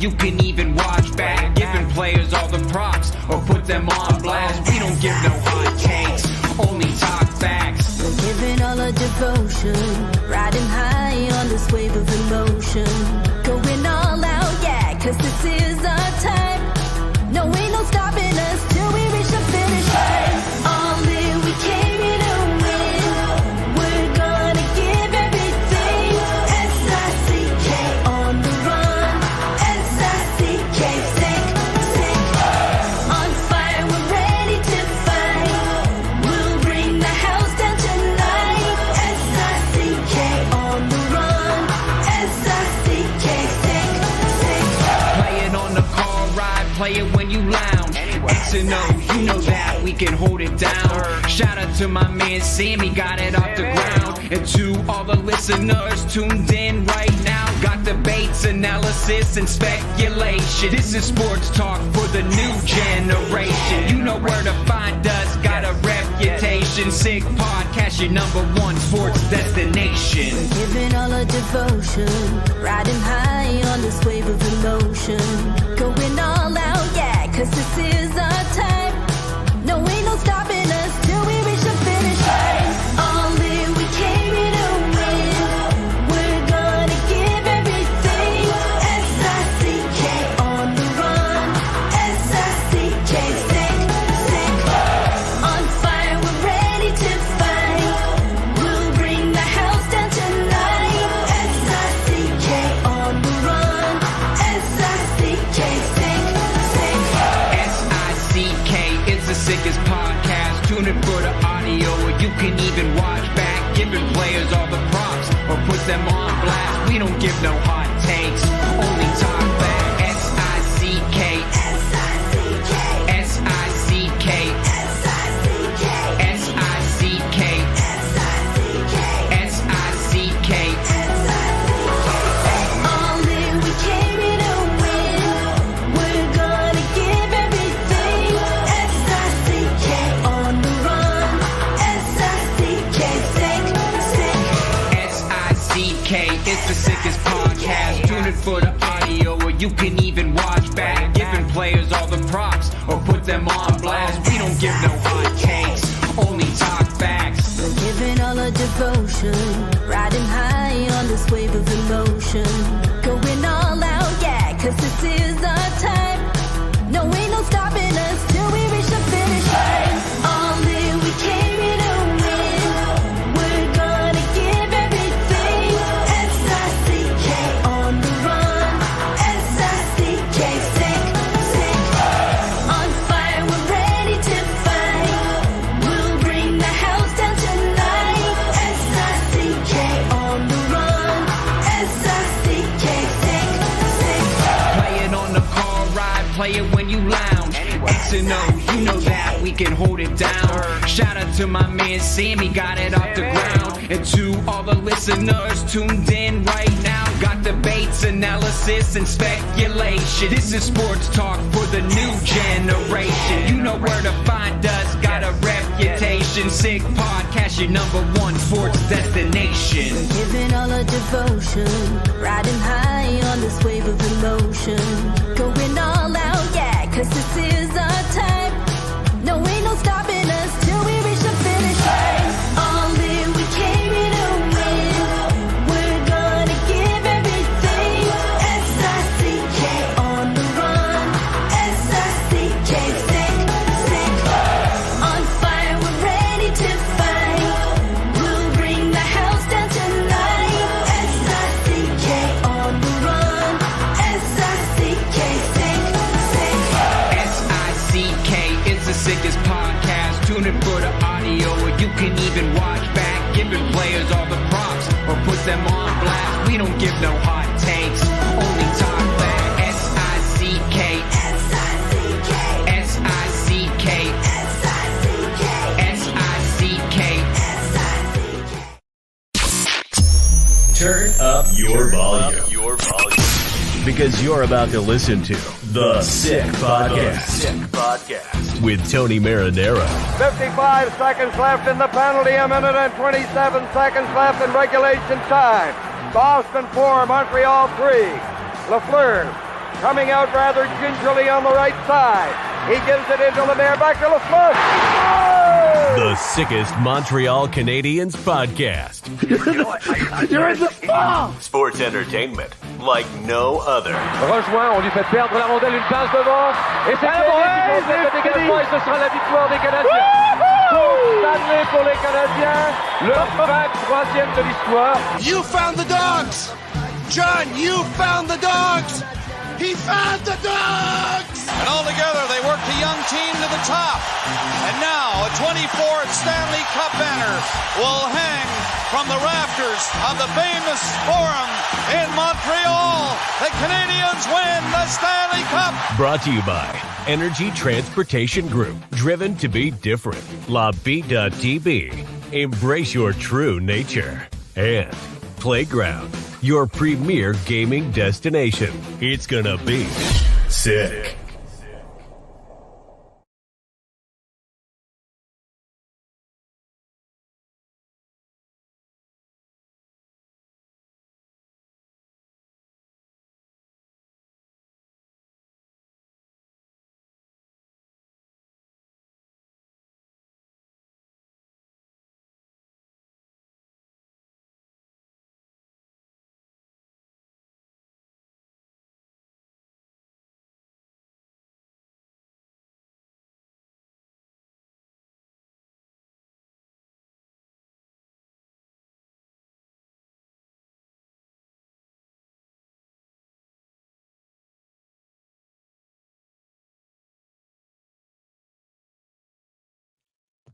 you can even watch back. Giving players all the props or put them on blast. We don't give no hot takes, only talk facts. We're giving all our devotion, riding high on this wave of emotion. Going all out, yeah, cause this is our time. No, ain't no stopping us till we reach the finish line. All in, we came here to win. We're gonna give everything. S-I-C-K on the run. S-I-C-K, sick. On fire, we're ready to fight. We'll bring the house down tonight. S-I-C-K on the run. S-I-C-K, sick. Play it on the car ride, play it when you lounge. X and O, you know that we can hold it down. Shout out to my man Sammy, got it off the ground. And to all the listeners tuned in right now, got debates, analysis, and speculation. This is sports talk for the new generation. You know where to find us, got a reputation. Sick podcast, your #1 sports destination. Giving all our devotion, riding high on this wave of emotion. Going all out, yeah, cause this is our time. No, ain't no stopping us till we reach the finish line. All in, we came here to win. We're gonna give everything. S-I-C-K on the run. S-I-C-K, sick. On fire, we're ready to fight. We'll bring the house down tonight. S-I-C-K on the run. S-I-C-K, sick. S-I-C-K, it's the sickest podcast. Tune in for the audio, or you can even watch back. Giving players all the props or put them on blast. We don't give no hot takes, only talk back. S-I-C-K, S-I-C-K, S-I-C-K, S-I-C-K, S-I-C-K, S-I-C-K, S-I-C-K. All in, we came here to win. We're gonna give everything. S-I-C-K on the run. S-I-C-K, sick. S-I-C-K, it's the sickest podcast. Tune in for the audio, or you can even watch back. Giving players all the props or put them on blast. We don't give no hot takes, only talk facts. We're giving all our devotion, riding high on this wave of emotion. Going all out, yeah, cause this is our time. No, ain't no stopping us till we reach the finish line. All in, we came here to win. We're gonna give everything. S-I-C-K on the run. S-I-C-K, sick. On fire, we're ready to fight. We'll bring the house down tonight. S-I-C-K on the run. S-I-C-K, sick. Play it on the car ride, play it when you lounge. X and O, you know that we can hold it down. Shout out to my man Sammy, got it off the ground. And to all the listeners tuned in right now, got debates, analysis, and speculation. This is sports talk for the new generation. You know where to find us, got a reputation. Sick podcast, your #1 sports destination. Giving all our devotion, riding high on this wave of emotion. Going all out, yeah, cause this is our time. No, ain't no stopping us till we reach the finish line. All in, we came here to win. We're gonna give everything. S-I-C-K on the run. S-I-C-K, sick. On fire, we're ready to fight. We'll bring the house down tonight. S-I-C-K on the run. S-I-C-K, sick. S-I-C-K, it's the sickest podcast. Tune in for the audio, or you can even watch back. Giving players all the props or put them on blast. We don't give no hot takes, only talk back. S-I-C-K, S-I-C-K, S-I-C-K, S-I-C-K, S-I-C-K. S-I-C-K. Turn up your volume. Because you're about to listen to The Sick Podcast. With Tony Marinaro. 55 seconds left in the penalty, a minute and 27 seconds left in regulation time. Boston 4, Montreal 3. Lafleur coming out rather gingerly on the right side. He gives it into Lemaire, back to Lafleur. The sickest Montreal Canadiens podcast. You're in the ball! Sports entertainment like no other. Rejoint, on lui fait perdre la rondelle, une passe devant. Et c'est le dégagement et ce sera la victoire des Canadiens. Stanley pour les Canadiens, leur 23e de l'histoire. You found the dogs! John, you found the dogs! He found the dogs! And all together, they work the young team to the top. And now, a 24th Stanley Cup banner will hang from the rafters of the famous Forum in Montreal. The Canadiens win the Stanley Cup. Brought to you by Energy Transportation Group. Driven to be different. La Vida TV. Embrace your true nature. And Playground, your premier gaming destination. It's gonna be sick.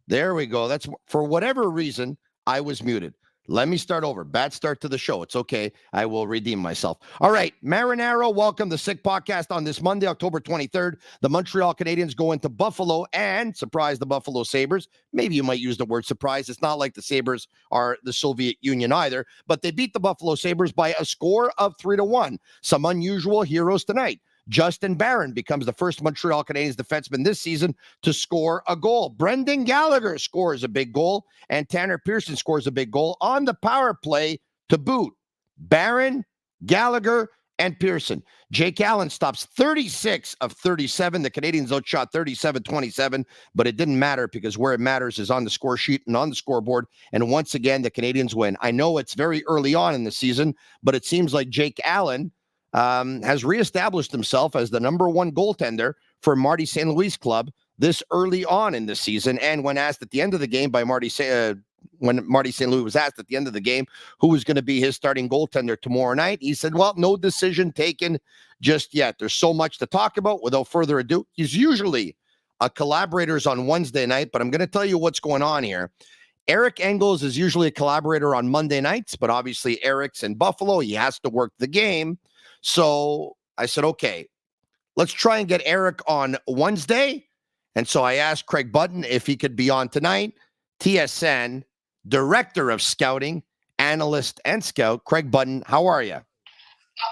There we go. That's for whatever reason I was muted. Let me start over. Bad start to the show. It's okay. I will redeem myself. All right. Marinaro, welcome to Sick Podcast on this Monday, October 23rd. The Montreal Canadiens go into Buffalo and surprise the Buffalo Sabres. Maybe you might use the word surprise. It's not like the Sabres are the Soviet Union either, but they beat the Buffalo Sabres by a score of 3-1. Some unusual heroes tonight. Justin Barron becomes the first Montreal Canadiens defenseman this season to score a goal. Brendan Gallagher scores a big goal, and Tanner Pearson scores a big goal on the power play to boot. Barron, Gallagher, and Pearson. Jake Allen stops 36 of 37. The Canadiens outshot 37-27, but it didn't matter because where it matters is on the score sheet and on the scoreboard. And once again, the Canadiens win. I know it's very early on in the season, but it seems like Jake Allen has reestablished himself as the number one goaltender for Marty St. Louis club this early on in the season. And when asked at the end of the game by when Marty St. Louis was asked at the end of the game who was going to be his starting goaltender tomorrow night, he said, well, no decision taken just yet. There's so much to talk about. Without further ado, he's usually a collaborators on Wednesday night, but I'm going to tell you what's going on here. Eric Engels is usually a collaborator on Monday nights, but obviously Eric's in Buffalo. He has to work the game. So I said, okay, let's try and get Eric on Wednesday. And so I asked Craig Button if he could be on tonight. TSN, Director of Scouting, Analyst, and Scout. Craig Button, how are you?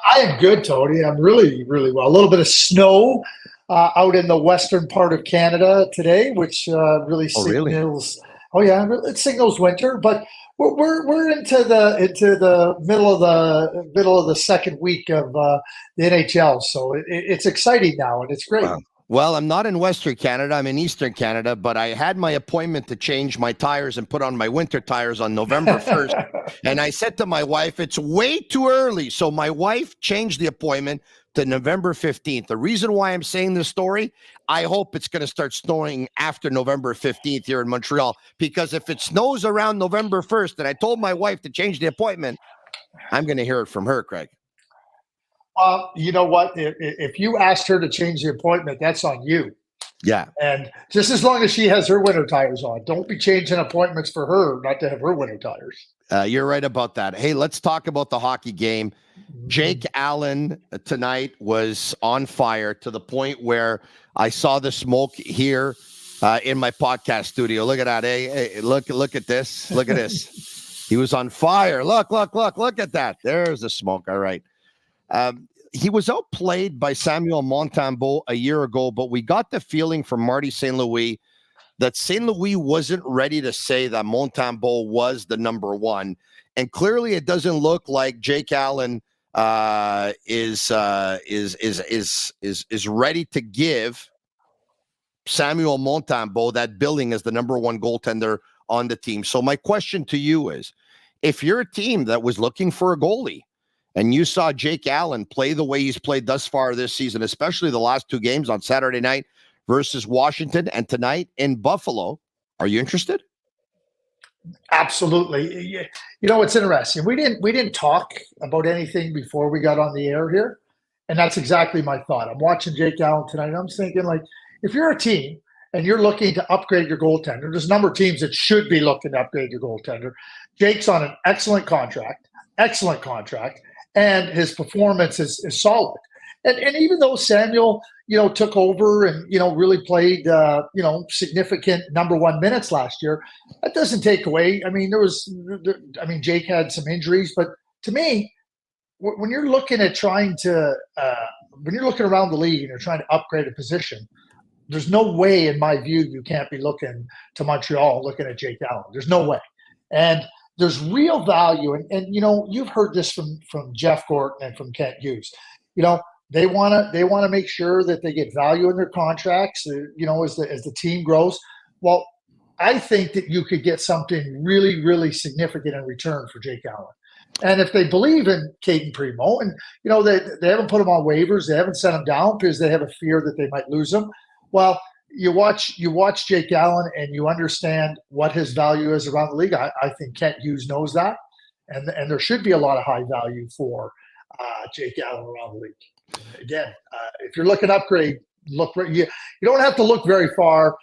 I am good, Tony. I'm really, really well. A little bit of snow out in the western part of Canada today, which really signals. Oh yeah, it signals winter. But we're into the middle of the second week of the NHL, so it's exciting now and it's great. Wow. Well, I'm not in Western Canada. I'm in Eastern Canada, but I had my appointment to change my tires and put on my winter tires on November 1st. And I said to my wife, it's way too early. So my wife changed the appointment to November 15th. The reason why I'm saying this story, I hope it's going to start snowing after November 15th here in Montreal, because if it snows around November 1st and I told my wife to change the appointment, I'm going to hear it from her, Craig. You know what? If you asked her to change the appointment, that's on you. Yeah. And just as long as she has her winter tires on, don't be changing appointments for her not to have her winter tires. You're right about that. Hey, let's talk about the hockey game. Jake Allen tonight was on fire to the point where I saw the smoke here in my podcast studio. Look at that. Hey, look at this. Look at this. He was on fire. Look at that. There's the smoke. All right. He was outplayed by Samuel Montembeault a year ago, but we got the feeling from Marty St. Louis that St. Louis wasn't ready to say that Montembeault was the number one. And clearly it doesn't look like Jake Allen is ready to give Samuel Montembeault that billing as the number one goaltender on the team. So my question to you is, if you're a team that was looking for a goalie and you saw Jake Allen play the way he's played thus far this season, especially the last two games on Saturday night versus Washington and tonight in Buffalo, are you interested? Absolutely. You know, it's interesting. We didn't talk about anything before we got on the air here, and that's exactly my thought. I'm watching Jake Allen tonight, and I'm thinking, like, if you're a team and you're looking to upgrade your goaltender, there's a number of teams that should be looking to upgrade your goaltender. Jake's on an excellent contract, and his performance is solid. And even though Samuel, took over and, really played, significant number one minutes last year, that doesn't take away. I mean, Jake had some injuries, but to me, when you're looking at when you're looking around the league and you're trying to upgrade a position, there's no way, in my view, you can't be looking to Montreal, looking at Jake Allen. There's no way. And there's real value. And you've heard this from Jeff Gorton and from Kent Hughes. They want to make sure that they get value in their contracts, as the team grows. Well, I think that you could get something really, really significant in return for Jake Allen. And if they believe in Caden Primo, and they haven't put him on waivers, they haven't sent him down because they have a fear that they might lose him. Well, you watch Jake Allen and you understand what his value is around the league. I think Kent Hughes knows that, and there should be a lot of high value for Jake Allen around the league. Again, if you're looking to upgrade, you don't have to look very far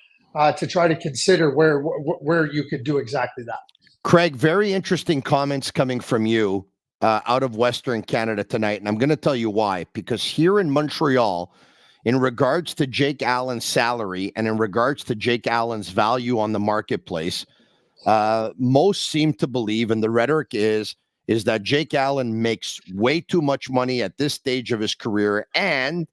to try to consider where you could do exactly that. Craig, very interesting comments coming from you out of Western Canada tonight, and I'm going to tell you why. Because here in Montreal, in regards to Jake Allen's salary and in regards to Jake Allen's value on the marketplace, most seem to believe, and the rhetoric is that Jake Allen makes way too much money at this stage of his career. And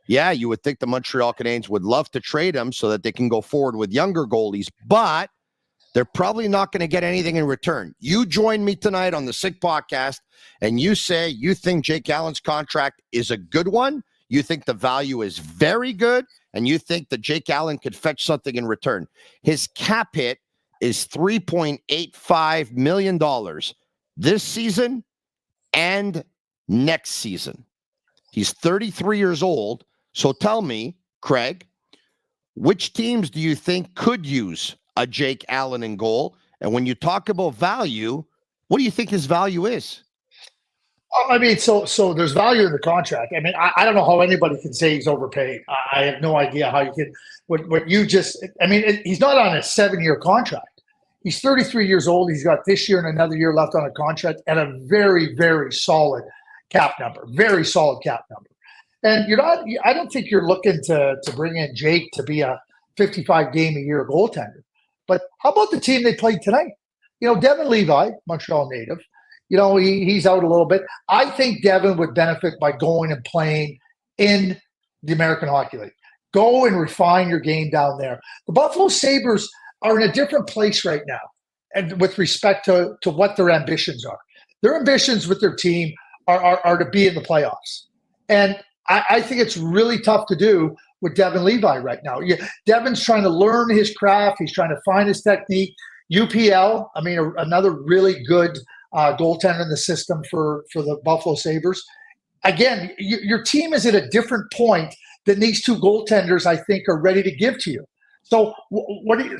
yeah, you would think the Montreal Canadiens would love to trade him so that they can go forward with younger goalies, but they're probably not going to get anything in return. You join me tonight on the Sick Podcast, and you say you think Jake Allen's contract is a good one. You think the value is very good, and you think that Jake Allen could fetch something in return. His cap hit is $3.85 million this season and next season. He's 33 years old. So tell me, Craig, which teams do you think could use a Jake Allen in goal? And when you talk about value, what do you think his value is? I mean, so there's value in the contract. I mean, I don't know how anybody can say he's overpaid. I have no idea how you can. He's not on a 7-year contract. He's 33 years old. He's got this year and another year left on a contract and a very, very solid cap number. Very solid cap number. And I don't think you're looking to bring in Jake to be a 55-game-a-year goaltender. But how about the team they played tonight? Devin Levi, Montreal native, he's out a little bit. I think Devin would benefit by going and playing in the American Hockey League. Go and refine your game down there. The Buffalo Sabres are in a different place right now, and with respect to what their ambitions are. Their ambitions with their team are to be in the playoffs. And I think it's really tough to do with Devin Levi right now. Devin's trying to learn his craft. He's trying to find his technique. UPL, another really good goaltender in the system for the Buffalo Sabres. Again, your team is at a different point than these two goaltenders, I think, are ready to give to you. So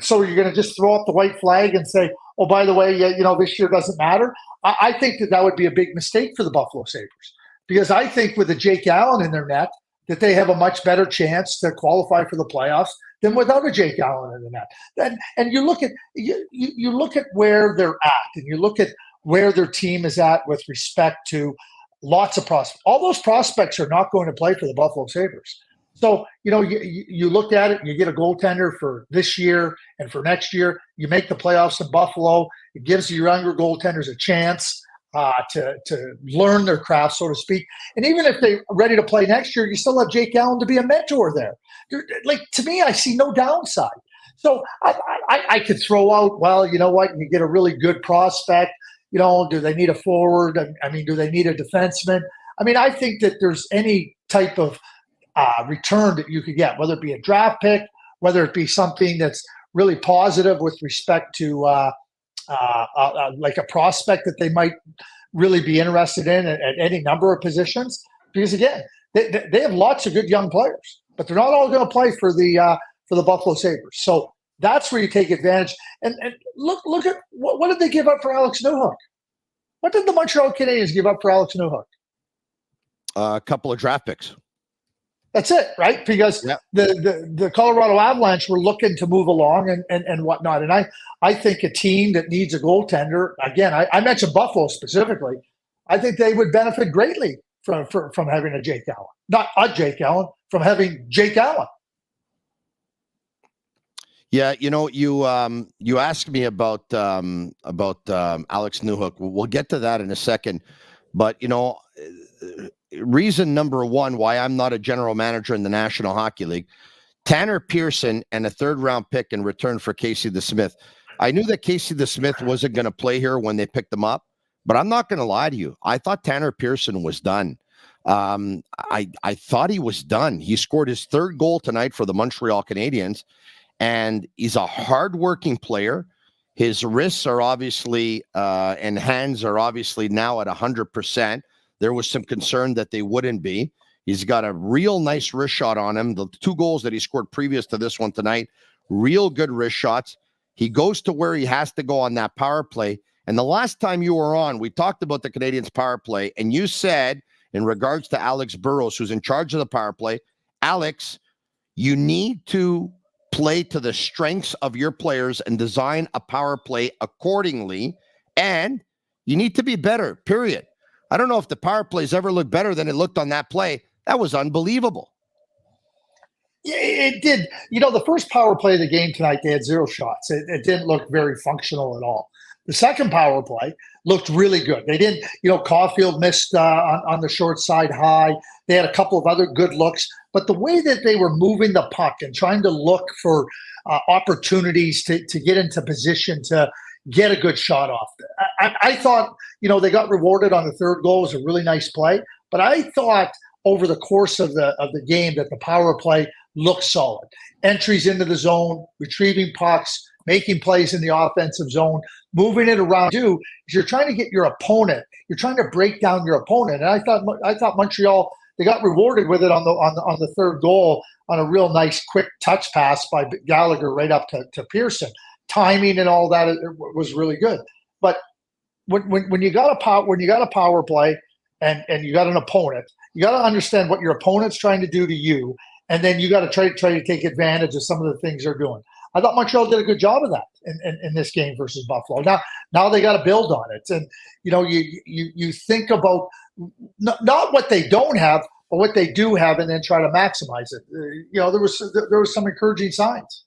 so you're going to just throw up the white flag and say, oh, by the way, this year doesn't matter? I think that would be a big mistake for the Buffalo Sabres, because I think with a Jake Allen in their net that they have a much better chance to qualify for the playoffs than without a Jake Allen in the net. And you look at where they're at, and you look at where their team is at with respect to lots of prospects. All those prospects are not going to play for the Buffalo Sabres. So, you look at it, you get a goaltender for this year and for next year. You make the playoffs in Buffalo. It gives your younger goaltenders a chance to learn their craft, so to speak. And even if they're ready to play next year, you still have Jake Allen to be a mentor there. To me, I see no downside. So I could throw out, well, you know what? You get a really good prospect. Do they need a forward? Do they need a defenseman? I mean, I think that there's any type of return that you could get, whether it be a draft pick, whether it be something that's really positive with respect to like a prospect that they might really be interested in at any number of positions. Because again, they have lots of good young players, but they're not all going to play for the Buffalo Sabres. So that's where you take advantage. And look at what did they give up for Alex Newhook? What did the Montreal Canadiens give up for Alex Newhook? A couple of draft picks. That's it, right? Because the Colorado Avalanche were looking to move along and whatnot. And I think a team that needs a goaltender, again, I mentioned Buffalo specifically, I think they would benefit greatly from having a Jake Allen. Not a Jake Allen, from having Jake Allen. Yeah, you asked me about Alex Newhook. We'll get to that in a second. But, reason number one why I'm not a general manager in the National Hockey League, Tanner Pearson and a third-round pick in return for Casey DeSmith. I knew that Casey DeSmith wasn't going to play here when they picked him up, but I'm not going to lie to you. I thought Tanner Pearson was done. I thought he was done. He scored his third goal tonight for the Montreal Canadiens, and he's a hardworking player. His wrists are obviously and hands are obviously now at 100%. There was some concern that they wouldn't be. He's got a real nice wrist shot on him. The two goals that he scored previous to this one tonight, real good wrist shots. He goes to where he has to go on that power play. And the last time you were on, we talked about the Canadiens power play, and you said, in regards to Alex Burrows, who's in charge of the power play, Alex, you need to play to the strengths of your players and design a power play accordingly, and you need to be better, period. I don't know if the power plays ever looked better than it looked on that play. That was unbelievable. Yeah, it did. The first power play of the game tonight, they had 0 shots. It didn't look very functional at all. The second power play looked really good. They didn't, Caulfield missed on the short side high. They had a couple of other good looks. But the way that they were moving the puck and trying to look for opportunities to get into position to get a good shot off. I thought, they got rewarded on the third goal. It was a really nice play. But I thought over the course of the game that the power play looked solid. Entries into the zone, retrieving pucks, making plays in the offensive zone, moving it around. You're trying to get your opponent. You're trying to break down your opponent. And I thought Montreal, they got rewarded with it on the third goal on a real nice quick touch pass by Gallagher right up to Pearson. Timing and all that was really good. But when you got a power play and you got an opponent, you got to understand what your opponent's trying to do to you, and then you got to try to take advantage of some of the things they're doing. I thought Montreal did a good job of that in this game versus Buffalo. Now they got to build on it, and you think about not what they don't have, but what they do have, and then try to maximize it. There was some encouraging signs.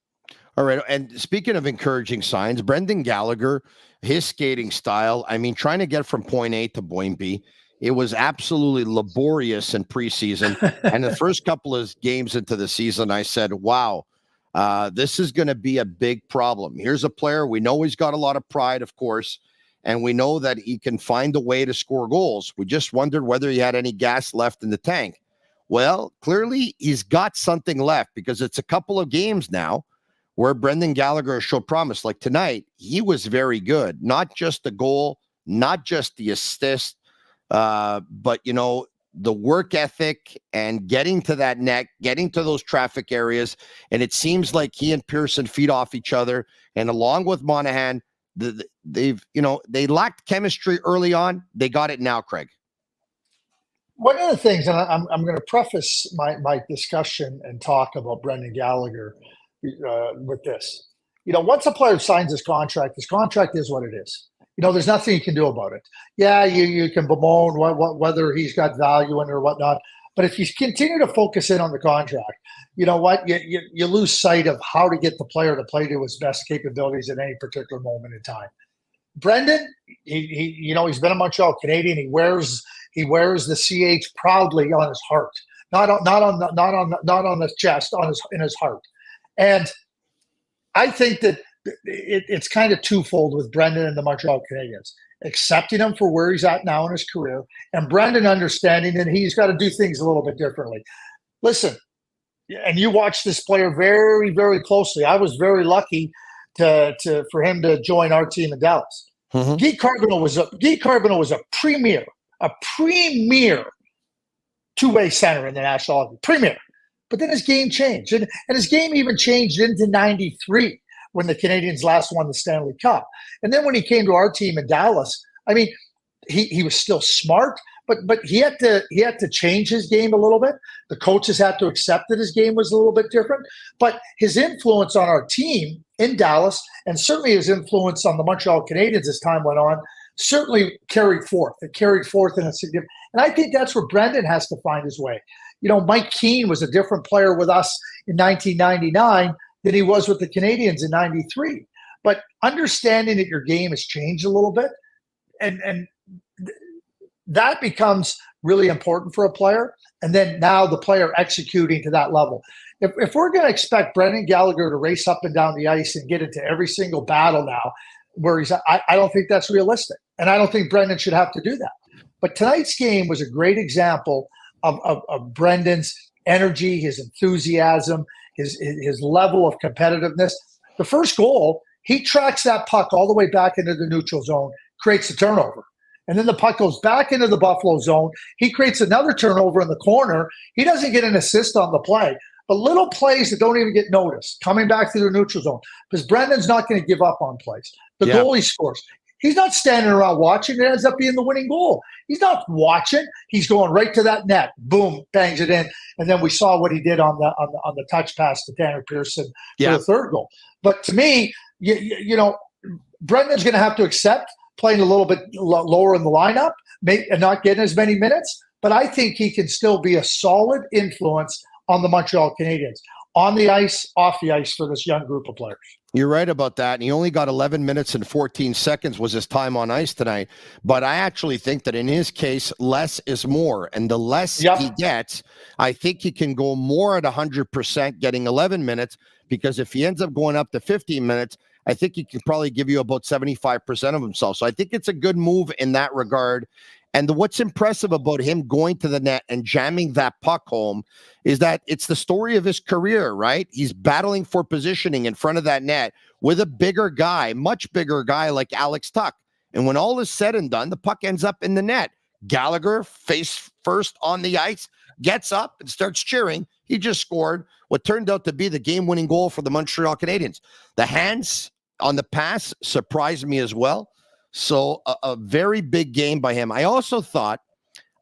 All right. And speaking of encouraging signs, Brendan Gallagher, his skating style, trying to get from point A to point B, it was absolutely laborious in preseason. And the first couple of games into the season, I said, wow, this is going to be a big problem. Here's a player. We know he's got a lot of pride, of course, and we know that he can find a way to score goals. We just wondered whether he had any gas left in the tank. Well, clearly he's got something left, because it's a couple of games now where Brendan Gallagher showed promise. Like tonight, he was very good. Not just the goal, not just the assist, but, the work ethic and getting to that net, getting to those traffic areas. And it seems like he and Pearson feed off each other. And along with Monahan, they lacked chemistry early on. They got it now, Craig. One of the things, and I'm going to preface my discussion and talk about Brendan Gallagher with this. Once a player signs his contract is what it is. There's nothing you can do about it. Yeah, you can bemoan whether he's got value in it or whatnot. But if you continue to focus in on the contract, you know what? You lose sight of how to get the player to play to his best capabilities at any particular moment in time. Brendan, he's been a Montreal Canadian. He wears the CH proudly on his heart, not on his chest, in his heart. And I think that it's kind of twofold with Brendan and the Montreal Canadiens. accepting him for where he's at now in his career, and Brendan understanding that he's got to do things a little bit differently. Listen, and you watch this player very, very closely. I was very lucky for him to join our team in Dallas. Mm-hmm. Guy Carbonneau was a premier two-way center in the National Hockey. Premier. But then his game changed. And his game even changed into 93 when the Canadiens last won the Stanley Cup. And then when he came to our team in Dallas, I mean, he was still smart, but he had to change his game a little bit. The coaches had to accept that his game was a little bit different. But his influence on our team in Dallas, and certainly his influence on the Montreal Canadiens as time went on, certainly carried forth. It carried forth in a significant. And I think that's where Brendan has to find his way. You know, Mike Keane was a different player with us in 1999 than he was with the Canadiens in 93. But understanding that your game has changed a little bit, and that becomes really important for a player. And then now the player executing to that level. If we're going to expect Brendan Gallagher to race up and down the ice and get into every single battle now, where I don't think that's realistic. And I don't think Brendan should have to do that. But tonight's game was a great example of Brendan's energy, his enthusiasm, his level of competitiveness. The first goal, he tracks that puck all the way back into the neutral zone, creates a turnover. And then the puck goes back into the Buffalo zone. He creates another turnover in the corner. He doesn't get an assist on the play. But little plays that don't even get noticed, coming back to the neutral zone, because Brendan's not going to give up on plays. The goal he scores. He's not standing around watching. It ends up being the winning goal. He's not watching. He's going right to that net. Boom, bangs it in. And then we saw what he did on the touch pass to Tanner Pearson for the third goal. But to me, you know, Brendan's going to have to accept playing a little bit lower in the lineup and not getting as many minutes. But I think he can still be a solid influence on the Montreal Canadiens, on the ice, off the ice for this young group of players. You're right about that. And he only got 11 minutes and 14 seconds was his time on ice tonight. But I actually think that in his case, less is more. And the less he gets, I think he can go more at 100% getting 11 minutes, because if he ends up going up to 15 minutes, I think he can probably give you about 75% of himself. So I think it's a good move in that regard. And what's impressive about him going to the net and jamming that puck home is that it's the story of his career, right? He's battling for positioning in front of that net with a bigger guy, much bigger guy like Alex Tuch. And when all is said and done, the puck ends up in the net. Gallagher, face first on the ice, gets up and starts cheering. He just scored what turned out to be the game-winning goal for the Montreal Canadiens. The hands on the pass surprised me as well. So a very big game by him. I also thought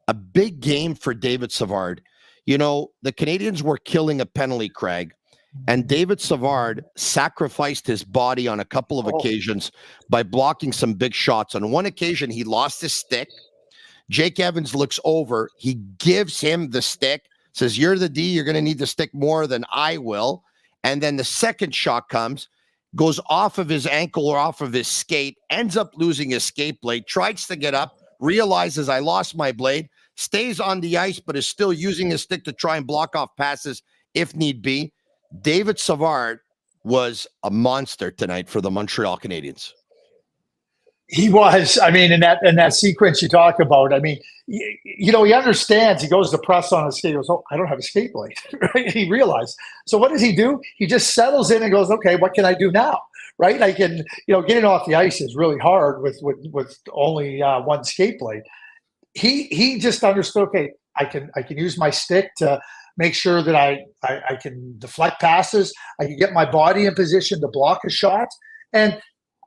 a big game for David Savard. You know, the Canadiens were killing a penalty, Craig, and David Savard sacrificed his body on a couple of occasions by blocking some big shots. On one occasion, he lost his stick. Jake Evans looks over. He gives him the stick, says, "You're the D. You're going to need the stick more than I will." And then the second shot comes, goes off of his ankle or off of his skate, ends up losing his skate blade, tries to get up, realizes I lost my blade, stays on the ice, but is still using his stick to try and block off passes if need be. David Savard was a monster tonight for the Montreal Canadiens. He was. I mean, in that sequence you talk about, I mean, you know, he understands. He goes to press on his skate. He goes, "Oh, I don't have a skate blade." Right? He realized. So what does he do? He just settles in and goes, "Okay, what can I do now?" Right? I can, you know, getting off the ice is really hard with only one skate blade. He just understood. Okay, I can use my stick to make sure that I can deflect passes. I can get my body in position to block a shot. And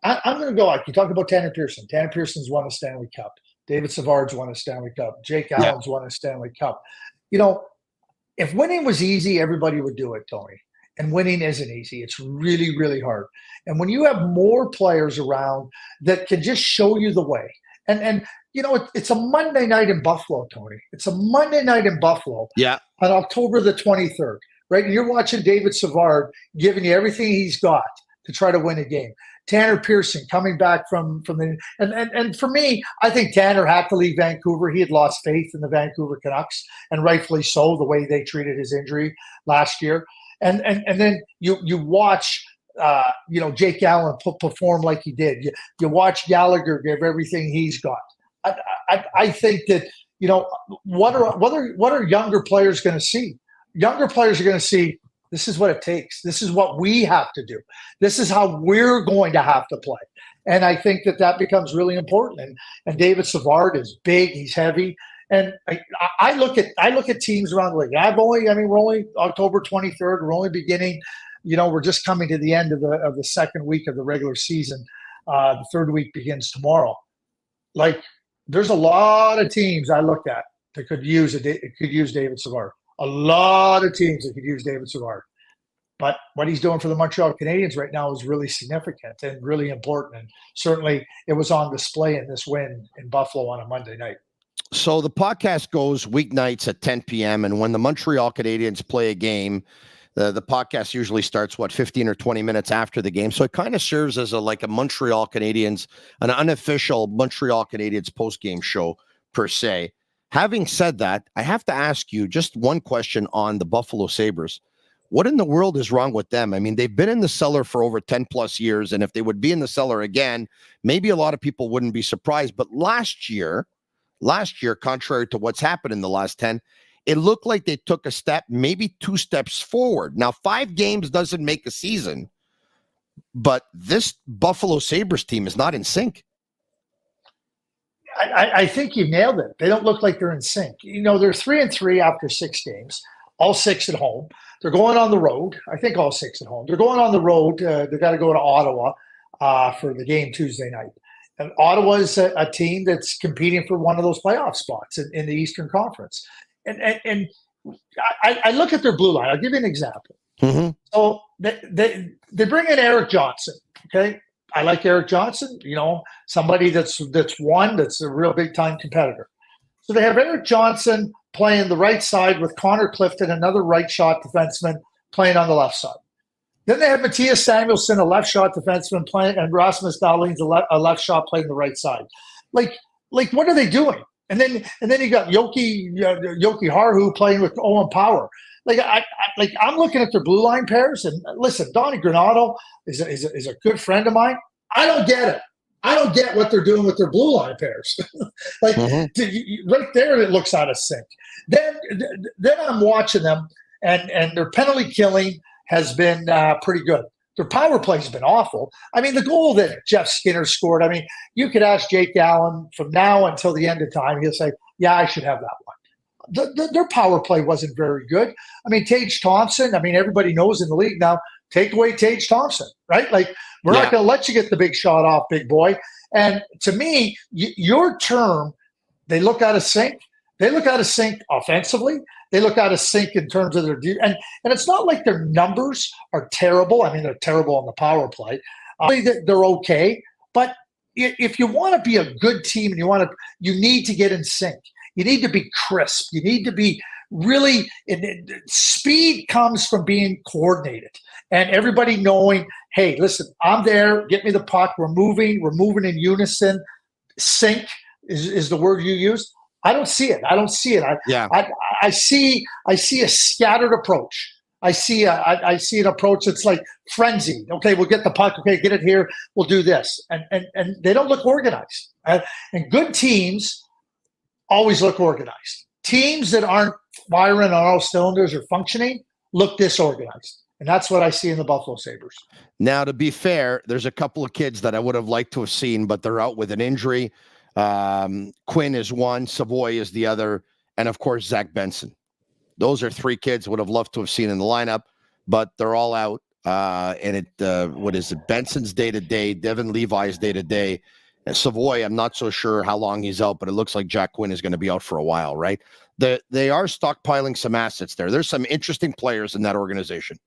I'm going to go like you talk about Tanner Pearson. Tanner Pearson's won a Stanley Cup. David Savard's won a Stanley Cup. Jake Allen's won a Stanley Cup. You know, if winning was easy, everybody would do it, Tony. And winning isn't easy. It's really, really hard. And when you have more players around that can just show you the way, and you know, it's a Monday night in Buffalo, Tony. It's a Monday night in Buffalo on October the 23rd, right? And you're watching David Savard giving you everything he's got to try to win a game. Tanner Pearson coming back from the and for me, I think Tanner had to leave Vancouver. He had lost faith in the Vancouver Canucks, and rightfully so, the way they treated his injury last year. And then you watch Jake Allen perform like he did. You watch Gallagher give everything he's got. I think that, what are younger players going to see? Younger players are going to see, this is what it takes. This is what we have to do. This is how we're going to have to play. And I think that becomes really important. And David Savard is big. He's heavy. And I look at teams around the league. We're only October 23rd. We're only beginning. We're just coming to the end of the second week of the regular season. The third week begins tomorrow. There's a lot of teams I look at that could use David Savard. A lot of teams that could use David Savard. But what he's doing for the Montreal Canadiens right now is really significant and really important. And certainly it was on display in this win in Buffalo on a Monday night. So the podcast goes weeknights at 10 p.m. And when the Montreal Canadiens play a game, the podcast usually starts, 15 or 20 minutes after the game. So it kind of serves as a Montreal Canadiens, an unofficial Montreal Canadiens post-game show per se. Having said that, I have to ask you just one question on the Buffalo Sabres. What in the world is wrong with them? I mean, they've been in the cellar for over 10 plus years. And if they would be in the cellar again, maybe a lot of people wouldn't be surprised. But last year, contrary to what's happened in the last 10, it looked like they took a step, maybe 2 steps forward. Now, 5 games doesn't make a season, but this Buffalo Sabres team is not in sync. I think you nailed it. They don't look like they're in sync. They're 3-3 after 6 games, all 6 at home. They're going on the road. I think all 6 at home. They're going on the road. They've got to go to Ottawa for the game Tuesday night. And Ottawa is a team that's competing for one of those playoff spots in the Eastern Conference. And I look at their blue line. I'll give you an example. Mm-hmm. So they bring in Eric Johnson. Okay, I like Eric Johnson. Somebody that's a real big time competitor. So they have Eric Johnson playing the right side with Connor Clifton, another right shot defenseman, playing on the left side. Then they have Matthias Samuelsson, a left shot defenseman, playing, and Rasmus Dahlin's a left shot playing the right side. Like what are they doing? And then you got Yoki Harhu playing with Owen Power. I'm looking at their blue line pairs, and listen, Donnie Granato is a good friend of mine. I don't get it. I don't get what they're doing with their blue line pairs. Right there, it looks out of sync. Then I'm watching them, and their penalty killing has been pretty good. Their power play has been awful. I mean, the goal that Jeff Skinner scored, you could ask Jake Allen from now until the end of time. He'll say, yeah, I should have that one. Their power play wasn't very good. Tage Thompson, everybody knows in the league now, take away Tage Thompson, right? We're not going to let you get the big shot off, big boy. And to me, your term, they look out of sync. They look out of sync offensively. They look out of sync in terms of their – and it's not like their numbers are terrible. They're terrible on the power play. They're okay. But if you want to be a good team and you need to get in sync. You need to be crisp. You need to be really – speed comes from being coordinated and everybody knowing, hey, listen, I'm there. Get me the puck. We're moving in unison. Sync is the word you used. I don't see it. I see a scattered approach. I see an approach that's like frenzied. Okay, we'll get the puck. Okay, get it here. We'll do this. And they don't look organized. And good teams always look organized. Teams that aren't firing on all cylinders or functioning look disorganized. And that's what I see in the Buffalo Sabres. Now, to be fair, there's a couple of kids that I would have liked to have seen, but they're out with an injury. Quinn is one, Savoy is the other, and of course Zach Benson. Those are 3 kids would have loved to have seen in the lineup, but they're all out. And what is it? Benson's day to day, Devin Levi's day to day, and Savoy. I'm not so sure how long he's out, but it looks like Jack Quinn is going to be out for a while, right? They are stockpiling some assets there. There's some interesting players in that organization.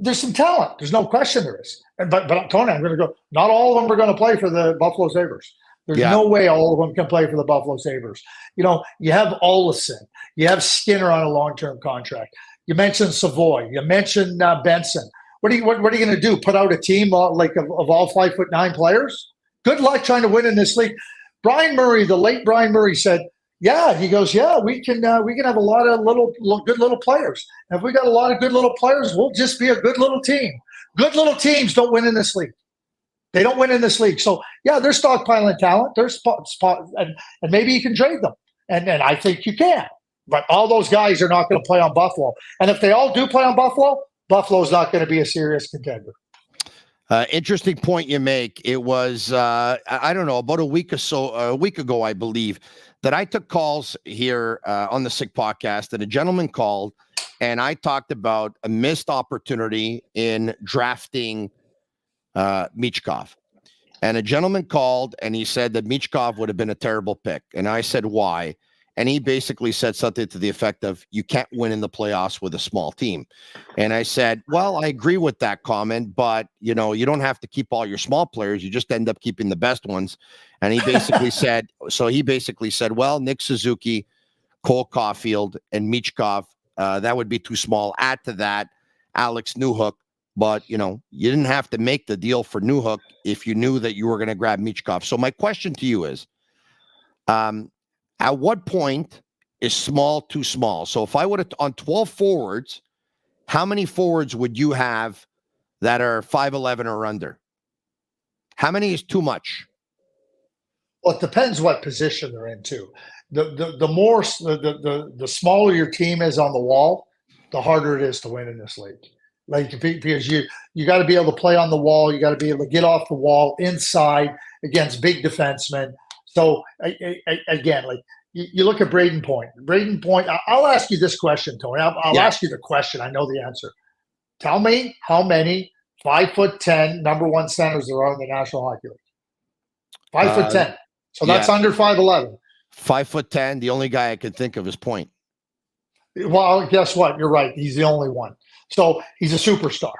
There's some talent. There's no question there is. But Tony, I'm going to go. Not all of them are going to play for the Buffalo Sabres. There's no way all of them can play for the Buffalo Sabres. You have Olsen. You have Skinner on a long-term contract. You mentioned Savoy. You mentioned Benson. What are you going to do? Put out a team of all 5'9" players? Good luck trying to win in this league. Brian Murray, the late Brian Murray, said, "Yeah." He goes, "Yeah, we can have a lot of good little players. And if we got a lot of good little players, we'll just be a good little team. Good little teams don't win in this league. They don't win in this league. So, yeah, they're stockpiling talent. They're and maybe you can trade them. And I think you can. But all those guys are not going to play on Buffalo. And if they all do play on Buffalo, Buffalo's not going to be a serious contender. Interesting point you make. It was, I don't know, about a week ago, I believe, that I took calls here on the Sick Podcast, and a gentleman called, and I talked about a missed opportunity in drafting Michkov. And a gentleman called, and he said that Michkov would have been a terrible pick. And I said, why? And he basically said something to the effect of, you can't win in the playoffs with a small team. And I said, well, I agree with that comment, but, you know, you don't have to keep all your small players. You just end up keeping the best ones. And he basically said, well, Nick Suzuki, Cole Caulfield, and Michkov, that would be too small. Add to that, Alex Newhook. But, you know, you didn't have to make the deal for Newhook if you knew that you were going to grab Michkov. So my question to you is, at what point is small too small? So if I would have, on 12 forwards, how many forwards would you have that are 5'11" or under? How many is too much? Well, it depends what position they're in too. The smaller your team is on the wall, the harder it is to win in this league. Like, because you got to be able to play on the wall, you got to be able to get off the wall inside against big defensemen. So again, like you look at Braden Point. I'll ask you this question, Tony. I'll ask you the question. I know the answer. Tell me how many 5'10" number one centers there are in the National Hockey League. 5'10". So that's under 5'11". 5'10". The only guy I could think of is Point. Well, guess what? You're right. He's the only one. So he's a superstar.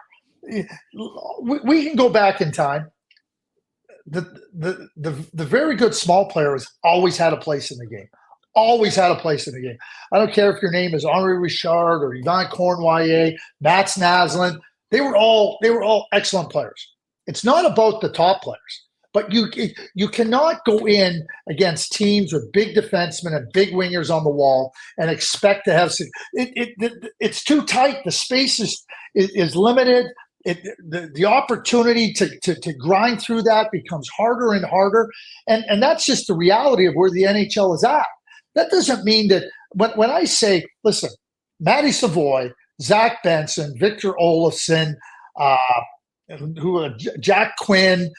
We can go back in time. The very good small players always had a place in the game. Always had a place in the game. I don't care if your name is Henri Richard or Yvan Cournoyer, Mats Naslund. They were all excellent players. It's not about the top players, but you cannot go in against teams with big defensemen and big wingers on the wall and expect to have it's too tight. The space is limited. The opportunity to grind through that becomes harder and harder. And that's just the reality of where the NHL is at. That doesn't mean that when I say, listen, Matty Savoy, Zach Benson, Victor Olofsson, Jack Quinn,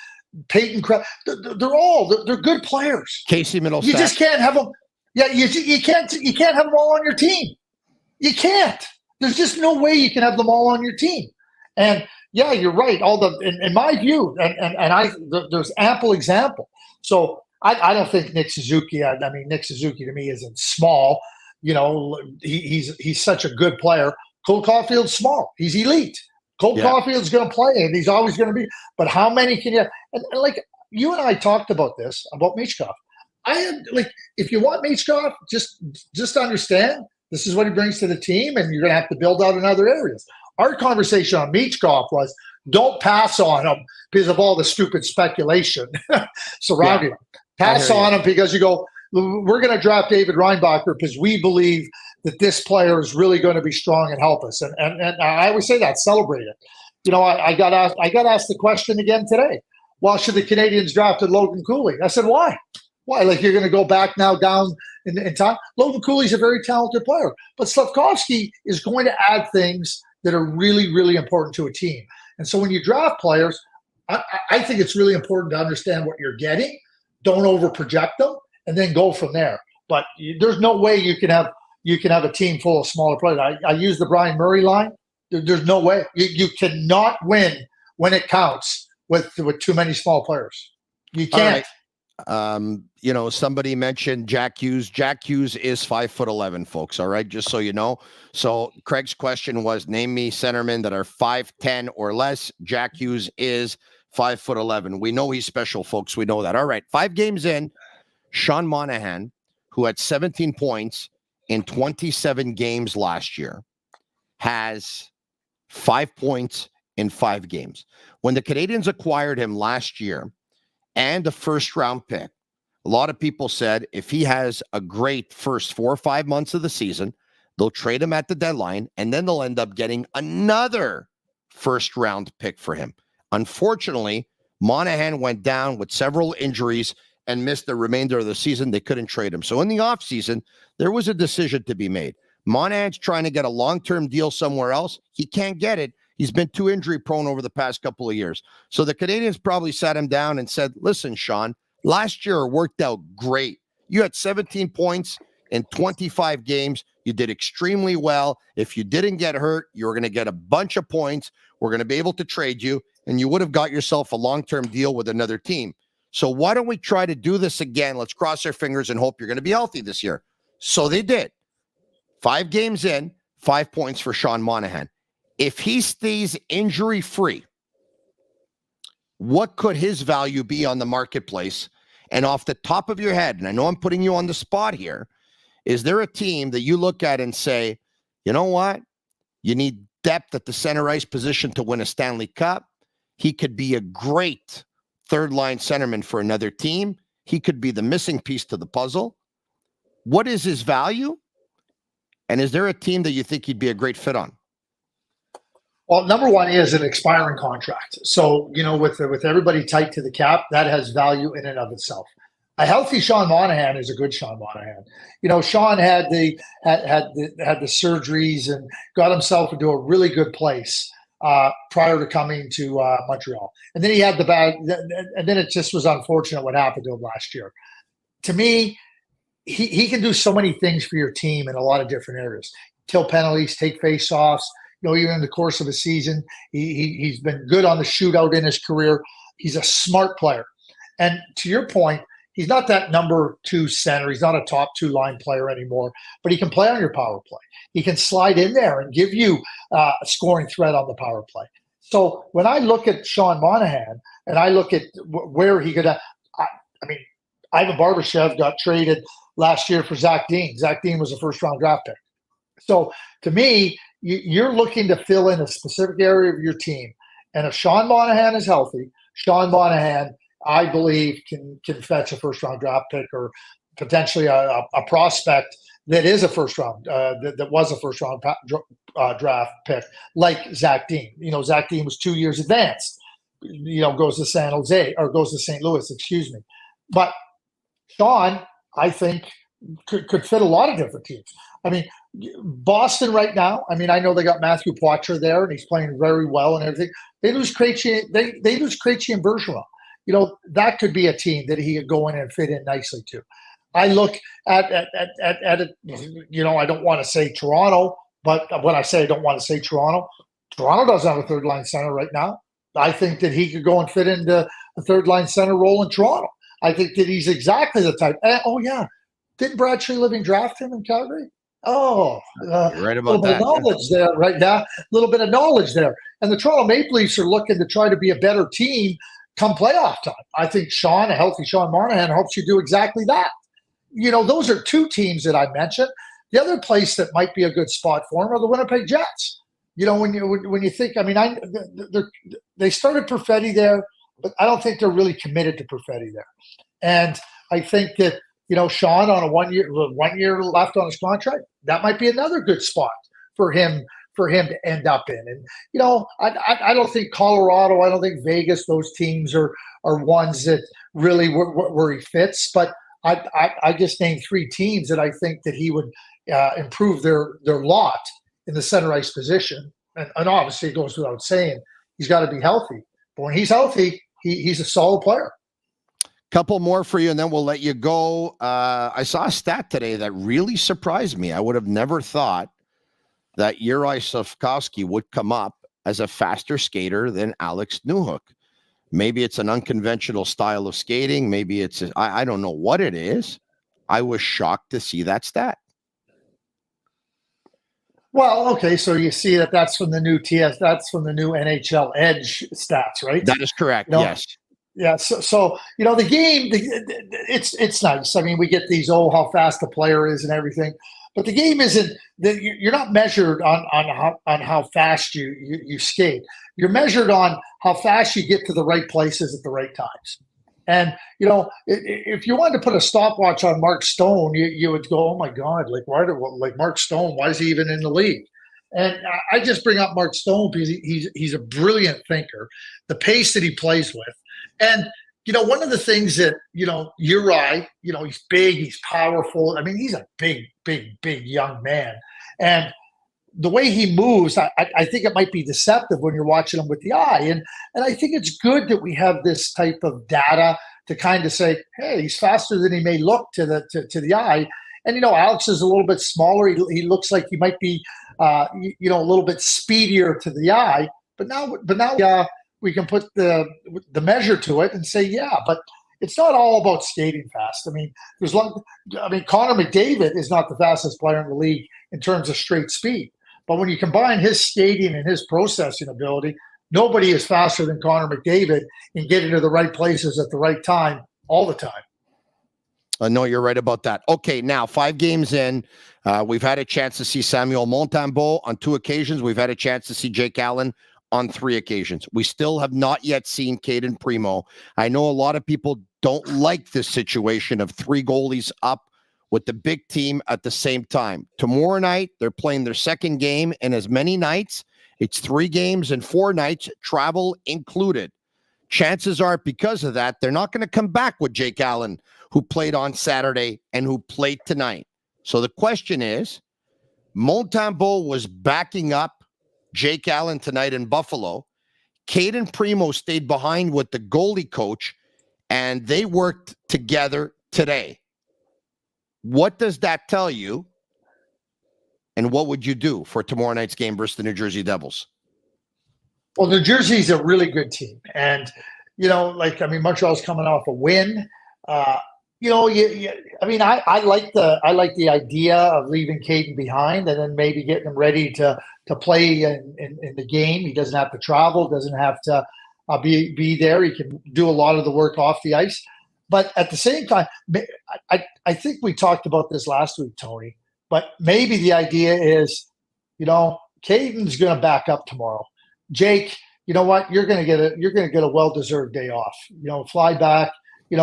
Peyton Krebs, they're good players. Casey Middlestat. You just can't have them. Yeah, you can't have them all on your team. You can't. There's just no way you can have them all on your team. And yeah, you're right. In my view, there's ample example. So I don't think Nick Suzuki. I mean, Nick Suzuki to me isn't small. You know, he's such a good player. Cole Caulfield's small. He's elite. Cole Caulfield's going to play, and he's always going to be. But how many can you? And like you and I talked about this about Michkov. If you want Michkov, just understand this is what he brings to the team, and you're going to have to build out in other areas. Our conversation on Michkov was don't pass on him because of all the stupid speculation surrounding him. Pass on him because you go, we're going to draft David Reinbacher because we believe that this player is really going to be strong and help us. And I always say that, celebrate it. You know, I got asked the question again today. Well, should the Canadiens drafted Logan Cooley? I said, why? Why? Like, you're going to go back now down in time? Logan Cooley's a very talented player, but Slafkovsky is going to add things that are really, really important to a team. And so when you draft players, I think it's really important to understand what you're getting. Don't over-project them, and then go from there. But there's no way you can have a team full of smaller players. I use the Brian Murray line. There's no way. You cannot win when it counts with too many small players. You can't. You know, somebody mentioned Jack Hughes. Jack Hughes is 5'11", folks. All right, just so you know. So Craig's question was, name me centermen that are 5'10" or less. Jack Hughes is 5'11". We know he's special, folks. We know that. All right, 5 games in, Sean Monahan, who had 17 points in 27 games last year, has 5 points in 5 games. When the Canadiens acquired him last year, and a first-round pick, a lot of people said if he has a great first 4 or 5 months of the season, they'll trade him at the deadline, and then they'll end up getting another first-round pick for him. Unfortunately, Monahan went down with several injuries and missed the remainder of the season. They couldn't trade him. So in the offseason, there was a decision to be made. Monahan's trying to get a long-term deal somewhere else. He can't get it. He's been too injury-prone over the past couple of years. So the Canadiens probably sat him down and said, listen, Sean, last year worked out great. You had 17 points in 25 games. You did extremely well. If you didn't get hurt, you were going to get a bunch of points. We're going to be able to trade you, and you would have got yourself a long-term deal with another team. So why don't we try to do this again? Let's cross our fingers and hope you're going to be healthy this year. So they did. 5 games in, 5 points for Sean Monahan. If he stays injury-free, what could his value be on the marketplace? And off the top of your head, and I know I'm putting you on the spot here, is there a team that you look at and say, you know what? You need depth at the center ice position to win a Stanley Cup. He could be a great third-line centerman for another team. He could be the missing piece to the puzzle. What is his value? And is there a team that you think he'd be a great fit on? Well, number one is an expiring contract. So, with everybody tight to the cap, that has value in and of itself. A healthy Sean Monahan is a good Sean Monahan. Sean had the surgeries and got himself into a really good place prior to coming to Montreal. And then he had the bad, and then it just was unfortunate what happened to him last year. To me, he can do so many things for your team in a lot of different areas. Kill penalties, take face-offs. Even in the course of a season, he's been good on the shootout in his career. He's a smart player. And to your point, he's not that number 2 center. He's not a top 2 line player anymore, but he can play on your power play. He can slide in there and give you a scoring threat on the power play. So when I look at Sean Monahan and I look at where he could Ivan Barbashev got traded last year for Zach Dean. Zach Dean was a first-round draft pick. So to me, you're looking to fill in a specific area of your team. And if Sean Monahan is healthy, Sean Monahan, I believe, can fetch a first-round draft pick or potentially a prospect that is a first-round, that was a first-round draft pick, like Zach Dean. Zach Dean was 2 years advanced, goes to San Jose, or goes to St. Louis, excuse me. But Sean, I think, could fit a lot of different teams. Boston right now, I know they got Matthew Poitras there, and he's playing very well and everything. They lose Krejci, they lose Krejci and Bergeron. That could be a team that he could go in and fit in nicely to. I look at it, I don't want to say Toronto, but when I say I don't want to say Toronto doesn't have a third-line center right now. I think that he could go and fit into a third-line center role in Toronto. I think that he's exactly the type. Didn't Brad Treliving draft him in Calgary? Oh, right about that. Knowledge there right now. A little bit of knowledge there. And the Toronto Maple Leafs are looking to try to be a better team come playoff time. I think a healthy Sean Monahan helps you do exactly that. Those are 2 teams that I mentioned. The other place that might be a good spot for him are the Winnipeg Jets. When you think, they started Perfetti there, but I don't think they're really committed to Perfetti there. And I think that, Sean on a 1 year left on his contract, that might be another good spot for him to end up in. And, I don't think Colorado, I don't think Vegas, those teams are ones that really where he fits. But I just named 3 teams that I think that he would improve their lot in the center ice position. And obviously it goes without saying, he's got to be healthy. But when he's healthy, he's a solid player. Couple more for you, and then we'll let you go. I saw a stat today that really surprised me. I would have never thought that Juraj Slafkovsky would come up as a faster skater than Alex Newhook. Maybe it's an unconventional style of skating. Maybe it's I don't know what it is. I was shocked to see that stat. Well, okay, so you see that's from the new that's from the new NHL Edge stats, right? That is correct. Yes. Yeah, so the game, it's nice. We get these how fast the player is and everything, but the game isn't. You're not measured on how fast you skate. You're measured on how fast you get to the right places at the right times. And if you wanted to put a stopwatch on Mark Stone, you would go, oh my God, Mark Stone, why is he even in the league? And I just bring up Mark Stone because he's a brilliant thinker, the pace that he plays with. And, one of the things that, you're right, he's big, he's powerful. I mean, he's a big, big, big young man. And the way he moves, I think it might be deceptive when you're watching him with the eye. And I think it's good that we have this type of data to kind of say, hey, he's faster than he may look to the eye. And, Alex is a little bit smaller. He looks like he might be, a little bit speedier to the eye. But now we can put the measure to it and say, yeah, but it's not all about skating fast. I mean, Connor McDavid is not the fastest player in the league in terms of straight speed. But when you combine his skating and his processing ability, nobody is faster than Connor McDavid in getting to the right places at the right time all the time. No, you're right about that. Okay, now 5 games in, we've had a chance to see Samuel Montembeault on 2 occasions. We've had a chance to see Jake Allen on 3 occasions. We still have not yet seen Caden Primo. I know a lot of people don't like this situation of 3 goalies up with the big team at the same time. Tomorrow night, they're playing their second game in as many nights. It's 3 games and 4 nights, travel included. Chances are, because of that, they're not going to come back with Jake Allen, who played on Saturday and who played tonight. So the question is, Montembeault was backing up Jake Allen tonight in Buffalo. Caden Primo stayed behind with the goalie coach, and they worked together today. What does that tell you? And what would you do for tomorrow night's game versus the New Jersey Devils? Well, New Jersey's a really good team. And, Montreal's coming off a win. I like the idea of leaving Caden behind and then maybe getting him ready to play in the game. He doesn't have to travel, doesn't have to be there. He can do a lot of the work off the ice. But at the same time, I think we talked about this last week, Tony, but maybe the idea is, Caden's going to back up tomorrow. Jake, you know what? You're going to get a well-deserved day off. Fly back,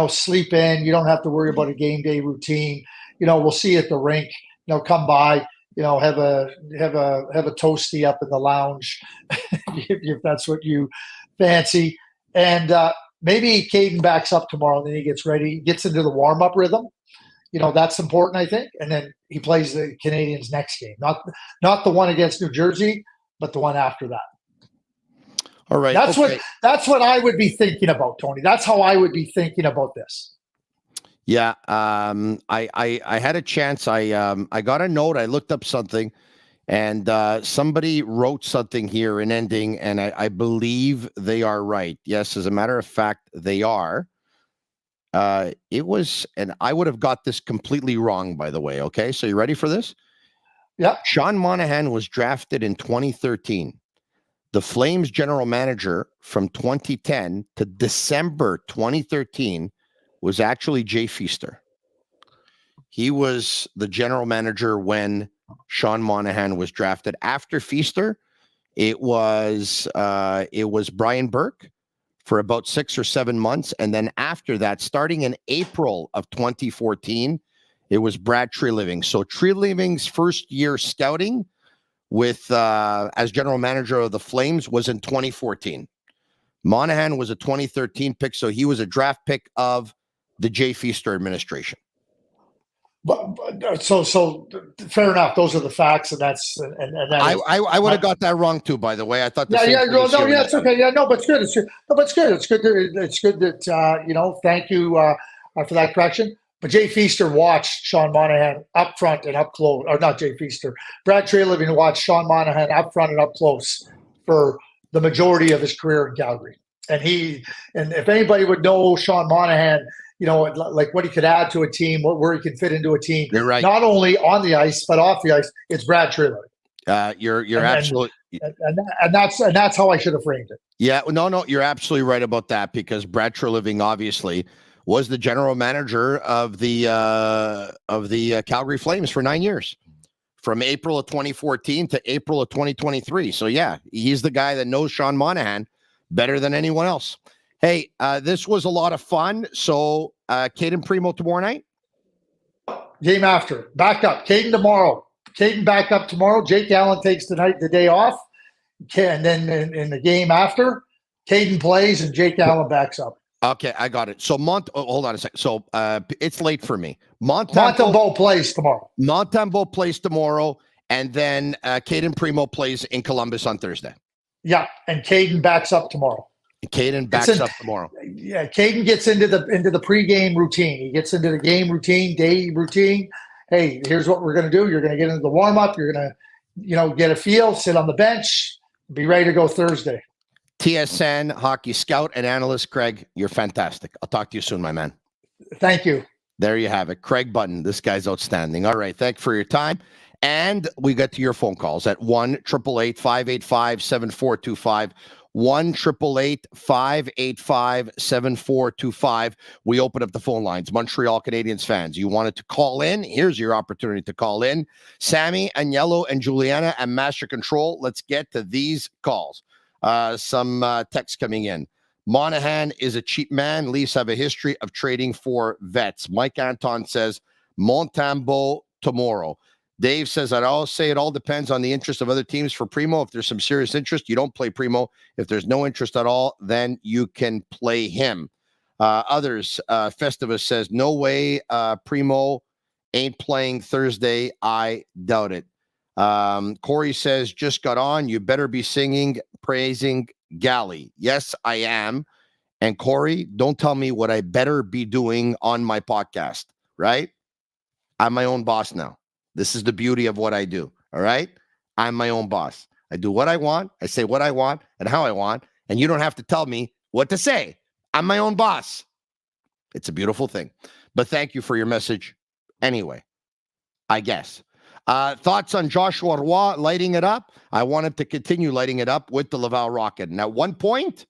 sleep in. You don't have to worry about a game day routine. We'll see you at the rink. Come by. Have a toasty up in the lounge if that's what you fancy. And maybe Caden backs up tomorrow, and then he gets ready, gets into the warm-up rhythm. That's important, I think. And then he plays the Canadiens next game, not the one against New Jersey, but the one after that. All right. That's what I would be thinking about, Tony. That's how I would be thinking about this. Yeah. I had a chance. I got a note. I looked up something, and somebody wrote something here in ending, and I believe they are right. Yes, as a matter of fact, they are. It was, and I would have got this completely wrong, by the way. Okay. So you ready for this? Yeah. Sean Monahan was drafted in 2013. The Flames general manager from 2010 to December 2013 was actually Jay Feaster. He was the general manager when Sean Monahan was drafted. After Feaster, it was Brian Burke for about 6 or 7 months. And then after that, starting in April of 2014, it was Brad Treliving. So Treliving's first year scouting with as general manager of the Flames was in 2014. Monahan was a 2013 pick, so he was a draft pick of the Jay Feaster administration. So fair enough. Those are the facts, and that's I would have got that wrong too. By the way, I thought. It's okay. Yeah, no, but it's good. It's good. It's good that thank you for that correction. But Jay Feaster watched Sean Monahan up front and up close, or not Jay Feaster. Brad Treliving watched Sean Monahan up front and up close for the majority of his career in Calgary. And if anybody would know Sean Monahan, like what he could add to a team, where he can fit into a team. You're right. Not only on the ice, but off the ice, it's Brad Treliving. You're absolutely. And that's how I should have framed it. Yeah, no, you're absolutely right about that, because Brad Treliving obviously was the general manager of the Calgary Flames for 9 years, from April of 2014 to April of 2023. So yeah, he's the guy that knows Sean Monahan better than anyone else. Hey, this was a lot of fun. So Caden Primo tomorrow night? Game after. Back up. Caden tomorrow. Caden back up tomorrow. Jake Allen takes the day off. And then in the game after, Caden plays and Jake Allen backs up. Okay, I got it. So hold on a second. So it's late for me. Montembeault plays tomorrow. Montembeault plays tomorrow, and then Caden Primo plays in Columbus on Thursday. Yeah, and Caden backs up tomorrow. Caden backs up tomorrow. Yeah, Caden gets into the pregame routine. He gets into the game routine, day routine. Hey, here's what we're going to do. You're going to get into the warm-up. You're going to, get a feel, sit on the bench, be ready to go Thursday. TSN hockey scout and analyst Craig, you're fantastic. I'll talk to you soon, my man. Thank you. There you have it. Craig Button. This guy's outstanding. All right. Thank you for your time. And we get to your phone calls at 1-888-585-7425. 1-888-585-7425. We open up the phone lines. Montreal Canadiens fans, you wanted to call in? Here's your opportunity to call in. Sammy, Agnello, and Juliana at Master Control. Let's get to these calls. Some text coming in. Monahan is a cheap man. Leafs have a history of trading for vets. Mike Anton says Montembeault tomorrow. Dave says, I'd always say it all depends on the interest of other teams for Primo. If there's some serious interest, you don't play Primo. If there's no interest at all, then you can play him. Others, Festivus says, no way Primo ain't playing Thursday. I doubt it. Corey says, just got on. You better be singing, praising Galley. Yes, I am. And Corey, don't tell me what I better be doing on my podcast, right? I'm my own boss now. This is the beauty of what I do. All right. I'm my own boss. I do what I want. I say what I want and how I want. And you don't have to tell me what to say. I'm my own boss. It's a beautiful thing. But thank you for your message anyway, I guess. Thoughts on Joshua Roy lighting it up? I want him to continue lighting it up with the Laval Rocket. And at one point,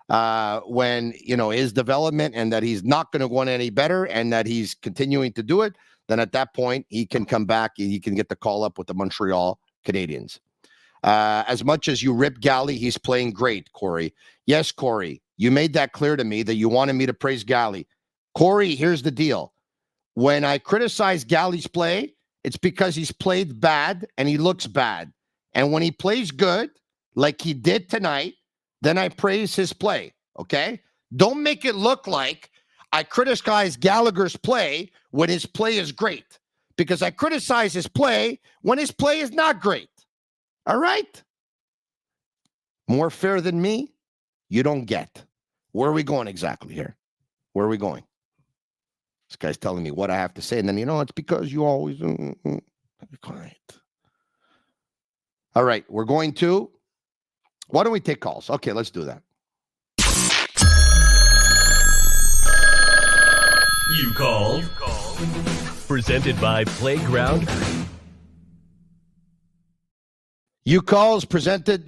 when, his development and that he's not going to go on any better and that he's continuing to do it, then at that point, he can come back and he can get the call up with the Montreal Canadiens. As much as you rip Galley, he's playing great, Corey. Yes, Corey, you made that clear to me that you wanted me to praise Galley. Corey, here's the deal. When I criticize Galley's play, it's because he's played bad and he looks bad. And when he plays good, like he did tonight, then I praise his play, okay? Don't make it look like I criticize Gallagher's play when his play is great, because I criticize his play when his play is not great. All right? More fair than me, you don't get. Where are we going exactly here? Where are we going? This guy's telling me what I have to say, and then, it's because you always be quiet. All right, we're going to, why don't we take calls? Okay, let's do that. You called. Presented by Playground. You called presented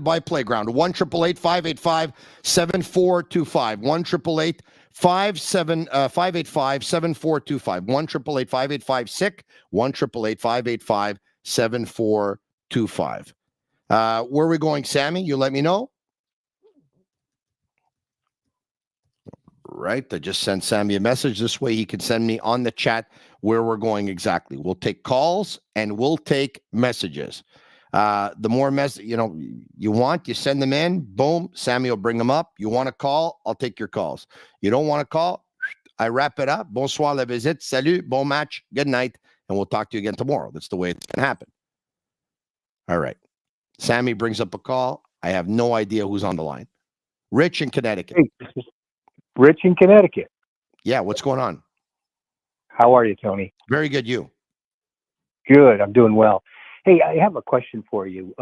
by Playground. 1-888-585-7425. 1-888-585-7425. 1-888-585-SICK. 1-888-585-7425. Where are we going, Sammy? You let me know. Right. I just sent Sammy a message. This way he can send me on the chat where we're going exactly. We'll take calls and we'll take messages. The more you want, you send them in. Boom. Sammy will bring them up. You want to call? I'll take your calls. You don't want to call? I wrap it up. Bonsoir la visite. Salut. Bon match. Good night. And we'll talk to you again tomorrow. That's the way it's going to happen. All right. Sammy brings up a call. I have no idea who's on the line. Rich in Connecticut. Hey, this is Rich in Connecticut. Yeah, what's going on? How are you, Tony? Very good, you? Good, I'm doing well. Hey, I have a question for you.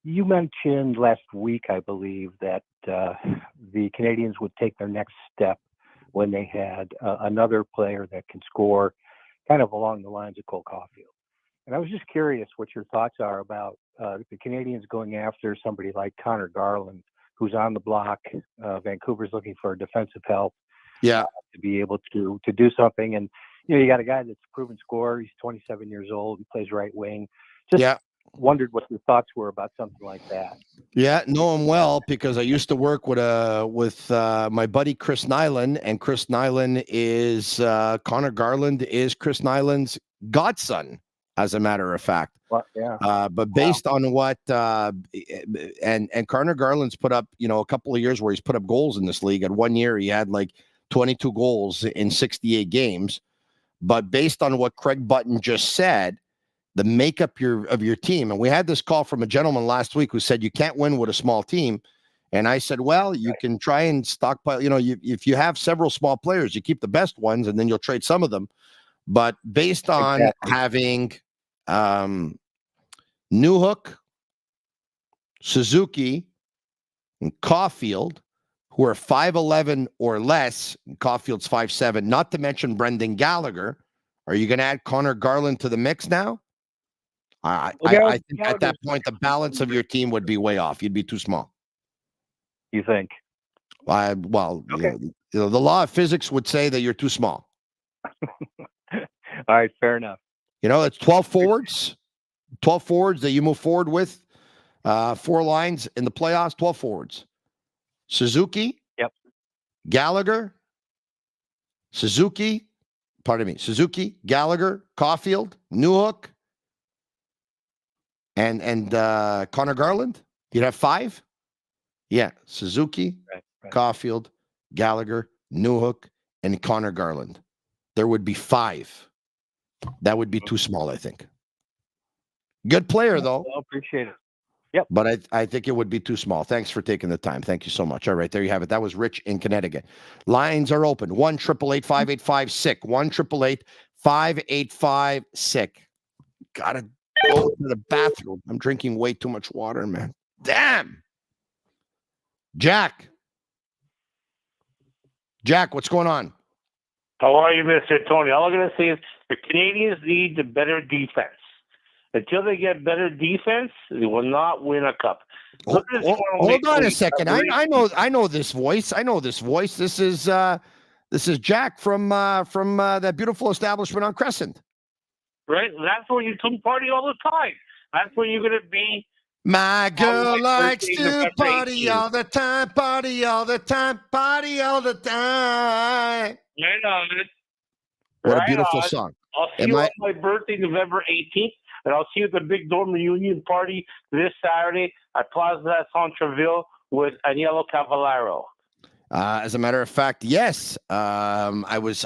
You mentioned last week, I believe, that the Canadiens would take their next step when they had another player that can score kind of along the lines of Cole Caulfield. And I was just curious what your thoughts are about the Canadiens going after somebody like Connor Garland, who's on the block. Vancouver's looking for defensive help. Yeah, to be able to do something. And, you got a guy that's a proven scorer. He's 27 years old. He plays right wing. Just wondered what your thoughts were about something like that. Yeah, know him well because I used to work with my buddy Chris Nyland, and Chris Nyland is Connor Garland is Chris Nyland's godson. as a matter of fact. Well, yeah. But based on what and Connor Garland's put up, a couple of years where he's put up goals in this league. And 1 year he had like 22 goals in 68 games. But based on what Craig Button just said, the makeup of your team, and we had this call from a gentleman last week who said you can't win with a small team. And I said, well, you can try and stockpile. If you have several small players, you keep the best ones, and then you'll trade some of them. But based on having Newhook, Suzuki, and Caulfield, who are 5'11" or less, Caulfield's 5'7", not to mention Brendan Gallagher, are you going to add Connor Garland to the mix now? I think at that point, the balance of your team would be way off. You'd be too small. You think? The law of physics would say that you're too small. All right, fair enough. It's 12 forwards. 12 forwards that you move forward with. 4 lines in the playoffs, 12 forwards. Suzuki. Yep. Gallagher. Suzuki, Gallagher, Caulfield, Newhook, and Connor Garland. You'd have 5? Yeah, Suzuki, right. Caulfield, Gallagher, Newhook, and Connor Garland. There would be 5. That would be too small, I think. Good player, though. I appreciate it. Yep. But I think it would be too small. Thanks for taking the time. Thank you so much. All right, there you have it. That was Rich in Connecticut. Lines are open. 1-888-585-SICK. 1-888-585-SICK. Gotta go to the bathroom. I'm drinking way too much water, man. Damn. Jack, what's going on? How are you, Mr. Tony? All I'm going to say is the Canadiens need the better defense. Until they get better defense, they will not win a cup. Hold on a second. I know this voice. This is Jack from that beautiful establishment on Crescent. Right? That's where you come party all the time. That's where you're going to be. My girl likes to party all the time, party all the time, party all the time. Right on. What a beautiful song. I'll see you on my birthday, November 18th. And I'll see you at the Big Dome reunion party this Saturday at Plaza Centreville with Aniello Cavallaro. As a matter of fact, yes. I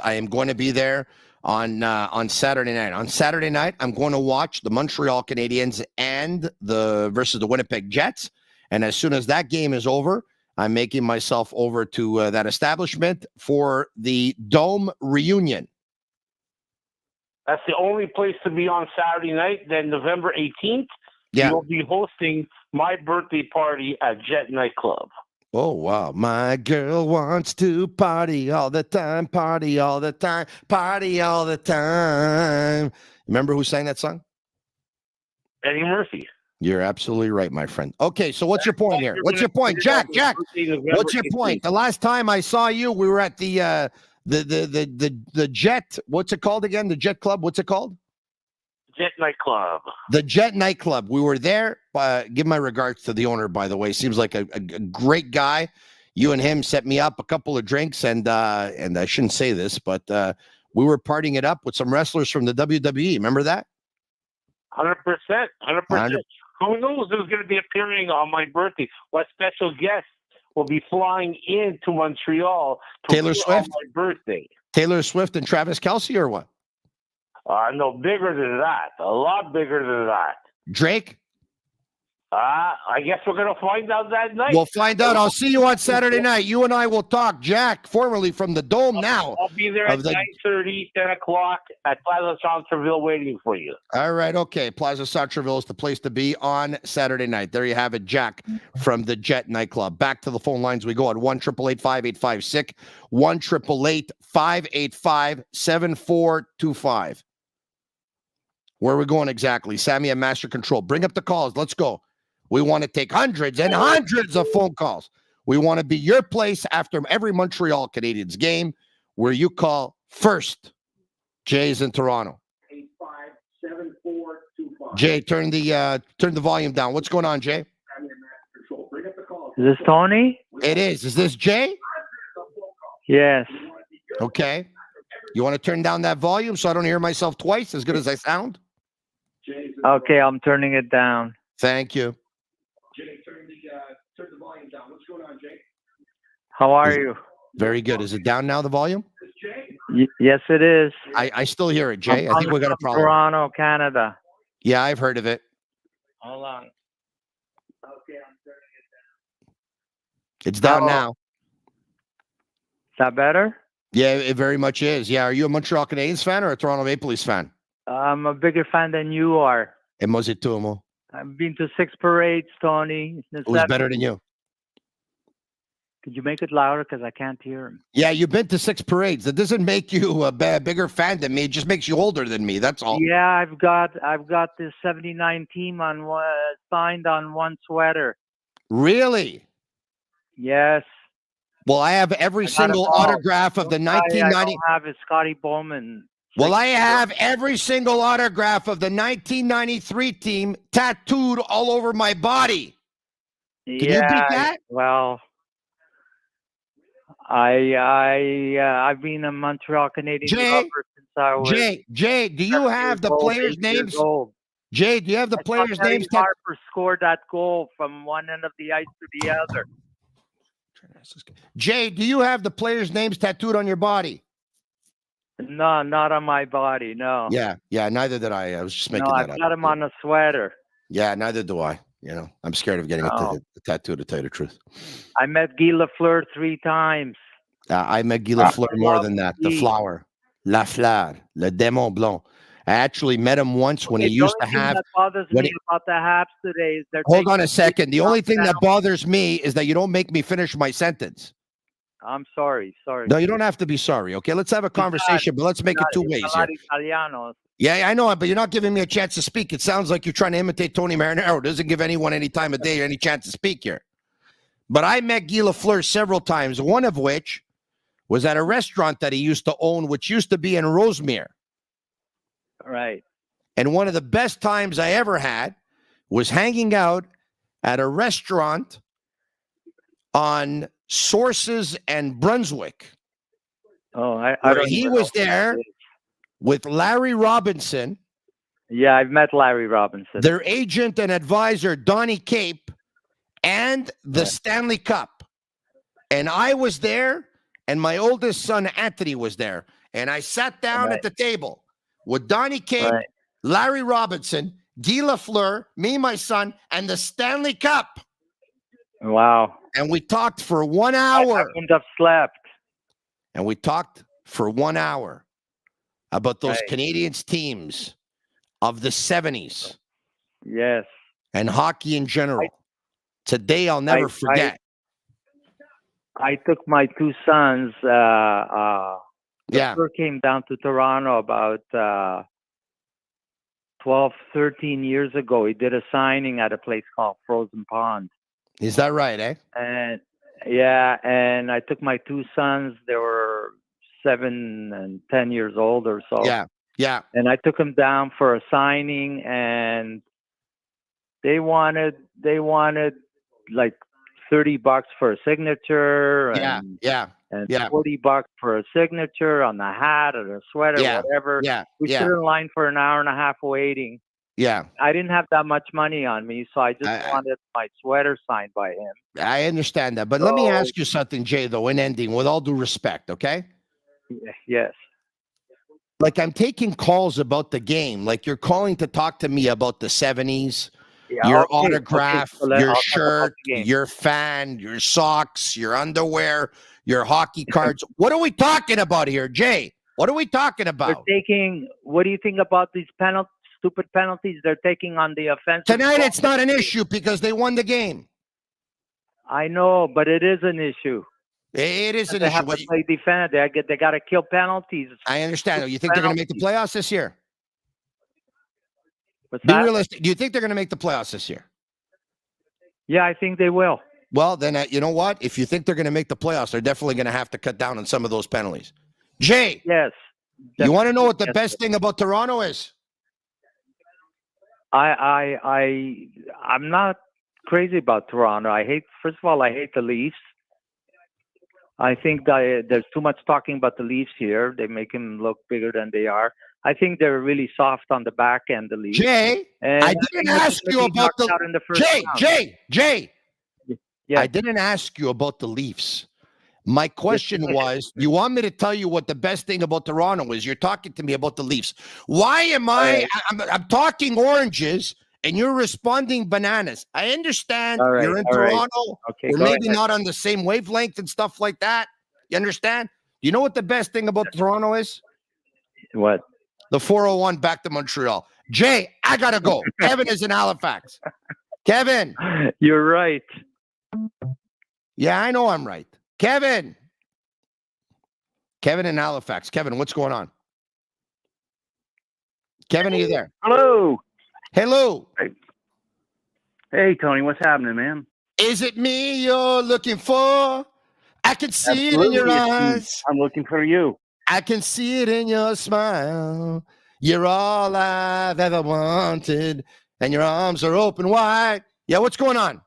am going to be there on Saturday night. On Saturday night, I'm going to watch the Montreal Canadiens and versus the Winnipeg Jets. And as soon as that game is over, I'm making myself over to that establishment for the Dome reunion. That's the only place to be on Saturday night. Then November 18th, you'll be hosting my birthday party at Jet Nightclub. Oh, wow. My girl wants to party all the time, party all the time, party all the time. Remember who sang that song? Eddie Murphy. You're absolutely right, my friend. Okay, so what's your point here? What's your point? Jack, what's your point? The last time I saw you, we were at the Jet, what's it called again? The Jet Club, what's it called? Jet Nightclub. The Jet Nightclub. We were there. Give my regards to the owner, by the way. Seems like a great guy. You and him set me up a couple of drinks, and I shouldn't say this, but we were partying it up with some wrestlers from the WWE. Remember that? 100%. 100%. Who knows who's going to be appearing on my birthday? What special guests will be flying into Montreal Taylor Swift? On my birthday? Taylor Swift and Travis Kelce, or what? No, bigger than that. A lot bigger than that. Drake? I guess we're going to find out that night. We'll find out. I'll see you on Saturday night. You and I will talk. Jack, formerly from the Dome now. I'll be there at 9:30, 10 o'clock at Plaza Centreville waiting for you. All right, okay. Plaza Centreville is the place to be on Saturday night. There you have it, Jack from the Jet Nightclub. Back to the phone lines we go at 1-888-585-SICK, 1-888-585-7425. Where are we going exactly? Sammy at Master Control. Bring up the calls. Let's go. We want to take hundreds and hundreds of phone calls. We want to be your place after every Montreal Canadiens game where you call first. Jay's in Toronto. 857-425. Jay, turn the volume down. What's going on, Jay? Is this Tony? It is. Is this Jay? Yes. Okay. You want to turn down that volume so I don't hear myself twice as good as I sound? Okay, I'm turning it down. Thank you. Jay, turn the volume down. What's going on, Jay? How are you? Very good. Is it down now, the volume? Yes, it is. I still hear it, Jay. I think we got a problem. Toronto, Canada. Yeah, I've heard of it. Hold on. Okay, I'm turning it down. It's down now. Is that better? Yeah, it very much is. Yeah, are you a Montreal Canadiens fan or a Toronto Maple Leafs fan? I'm a bigger fan than you are. And was it too, Mo? I've been to 6 parades, Tony. Who's better than you? Could you make it louder? Because I can't hear him. Yeah, you've been to 6 parades. That doesn't make you a bigger fan than me. It just makes you older than me. That's all. Yeah, I've got this 79 team signed on one sweater. Really? Yes. Well, I have every single autograph of the 1990. I don't have is Scotty Bowman. Well, I have every single autograph of the 1993 team tattooed all over my body. Can you beat that? Well, I've been a Montreal Canadiens lover since I was Jay, do you have the players' names? Jay, do you have the players' names? Harper scored that goal from one end of the ice to the other. Jay, do you have the players' names tattooed on your body? No, not on my body. No. Yeah, neither did I. I was just making that up. I got him on a sweater. Yeah, neither do I. You know, I'm scared of getting a tattoo, to tell you the truth. I met Guy Lafleur 3 times. I met Guy Lafleur more than that. The flower, La Fleur, Le Démon Blanc. I actually met him once when he used to have. That bothers me about the Habs today is they're. Hold on a second. The only thing that bothers me is that you don't make me finish my sentence. I'm sorry. No, you don't have to be sorry. Okay, let's have a conversation, but let's make it 2 ways here. Italiano. Yeah, I know, but you're not giving me a chance to speak. It sounds like you're trying to imitate Tony Marinaro. Doesn't give anyone any time of day or any chance to speak here. But I met Guy Lafleur several times, one of which was at a restaurant that he used to own, which used to be in Rosemere. Right. And one of the best times I ever had was hanging out at a restaurant on Sources and Brunswick. Oh, he was there with Larry Robinson. Yeah, I've met Larry Robinson. Their agent and advisor, Donnie Cape, and the Stanley Cup. And I was there, and my oldest son, Anthony, was there. And I sat down at the table with Donnie Cape, Larry Robinson, Guy Lafleur, me, my son, and the Stanley Cup. Wow. And we talked for 1 hour. I wouldn't have slept. And we talked for 1 hour about those Canadiens teams of the 70s. Yes. And hockey in general. Today, I'll never forget. I took my 2 sons. Lafleur came down to Toronto about 12, 13 years ago. He did a signing at a place called Frozen Pond. Is that right, eh? And and I took my 2 sons. They were 7 and 10 years old or so. Yeah. And I took them down for a signing, and they wanted like $30 for a signature. And $40 for a signature on the hat or the sweater, whatever. We stood in line for an hour and a half waiting. Yeah. I didn't have that much money on me, so I just wanted my sweater signed by him. I understand that. But let me ask you something, Jay, though, in ending, with all due respect, okay? Yes. Like, I'm taking calls about the game. Like, you're calling to talk to me about the 70s, your autograph, your shirt, your fan, your socks, your underwear, your hockey cards. What are we talking about here, Jay? What are we talking about? What do you think about these stupid penalties they're taking on the offensive? Tonight, it's not an issue because they won the game. I know, but it is an issue. It is an issue. They have to play defense. They got to kill penalties. I understand. You think they're going to make the playoffs this year? Be realistic. Do you think they're going to make the playoffs this year? Yeah, I think they will. Well, then, you know what? If you think they're going to make the playoffs, they're definitely going to have to cut down on some of those penalties. Jay. Yes. You want to know what the best thing about Toronto is? I'm not crazy about Toronto. First of all, I hate the Leafs. I think that there's too much talking about the Leafs here. They make them look bigger than they are. I think they're really soft on the back end, the Leafs. Jay, and I didn't ask you about the Jay. Yeah. I didn't ask you about the Leafs. My question was, you want me to tell you what the best thing about Toronto is? You're talking to me about the Leafs. Why am I'm talking oranges and you're responding bananas? I understand you're in Toronto. Okay, we're maybe not on the same wavelength and stuff like that. You understand? You know what the best thing about Toronto is? What? The 401 back to Montreal. Jay, I got to go. Kevin is in Halifax. Kevin. You're right. Yeah, I know I'm right. Kevin in Halifax. Kevin, what's going on? Kevin, are you there? Hello. Hello. Hey, Tony, what's happening, man? Is it me you're looking for? I can see it in your eyes. I'm looking for you. I can see it in your smile. You're all I've ever wanted, and your arms are open wide. Yeah, what's going on?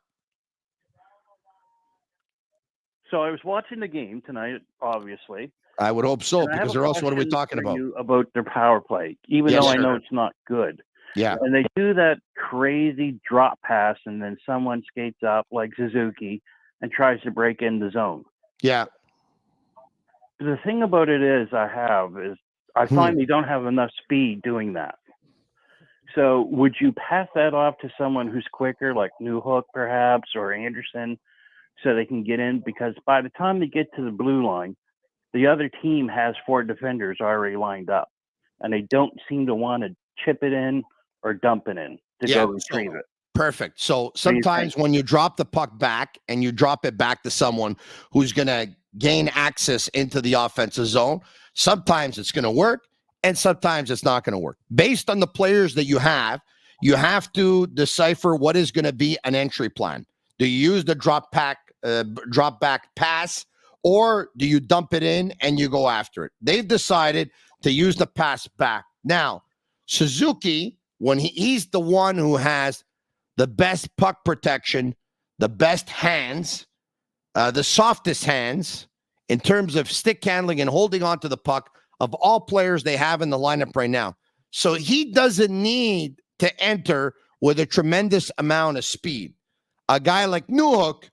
So I was watching the game tonight, obviously. I would hope so, because or else what are we talking about? About their power play, even though I know it's not good. Yeah. And they do that crazy drop pass, and then someone skates up like Suzuki and tries to break in the zone. Yeah. The thing about it is I find they don't have enough speed doing that. So would you pass that off to someone who's quicker, like Newhook perhaps, or Anderson, so they can get in? Because by the time they get to the blue line, the other team has 4 defenders already lined up, and they don't seem to want to chip it in or dump it in to go retrieve it. Perfect. So sometimes when you drop the puck back and you drop it back to someone who's going to gain access into the offensive zone, sometimes it's going to work and sometimes it's not going to work. Based on the players that you have to decipher what is going to be an entry plan. Do you use the drop back pass, or do you dump it in and you go after it? They've decided to use the pass back. Now, Suzuki, when he's the one who has the best puck protection, the best hands, the softest hands in terms of stick handling and holding on to the puck of all players they have in the lineup right now. So he doesn't need to enter with a tremendous amount of speed. A guy like Newhook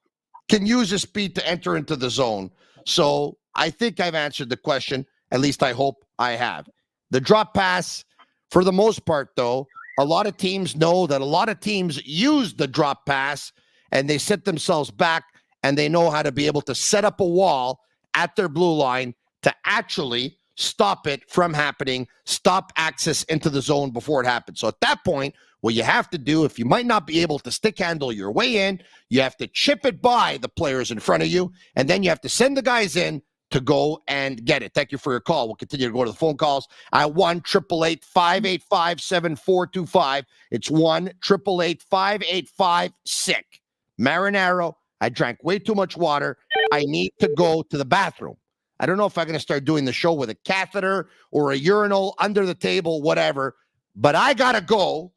can use his speed to enter into the zone. So I think I've answered the question. At least I hope I have. The drop pass, for the most part, though, a lot of teams know that a lot of teams use the drop pass and they set themselves back and they know how to be able to set up a wall at their blue line to actually stop it from happening, stop access into the zone before it happens. So at that point, what you have to do, if you might not be able to stick handle your way in, you have to chip it by the players in front of you, and then you have to send the guys in to go and get it. Thank you for your call. We'll continue to go to the phone calls at 1-888-585-7425. It's 1-888-585-SICK. Marinaro, I drank way too much water. I need to go to the bathroom. I don't know if I'm going to start doing the show with a catheter or a urinal under the table, whatever, but I got to go.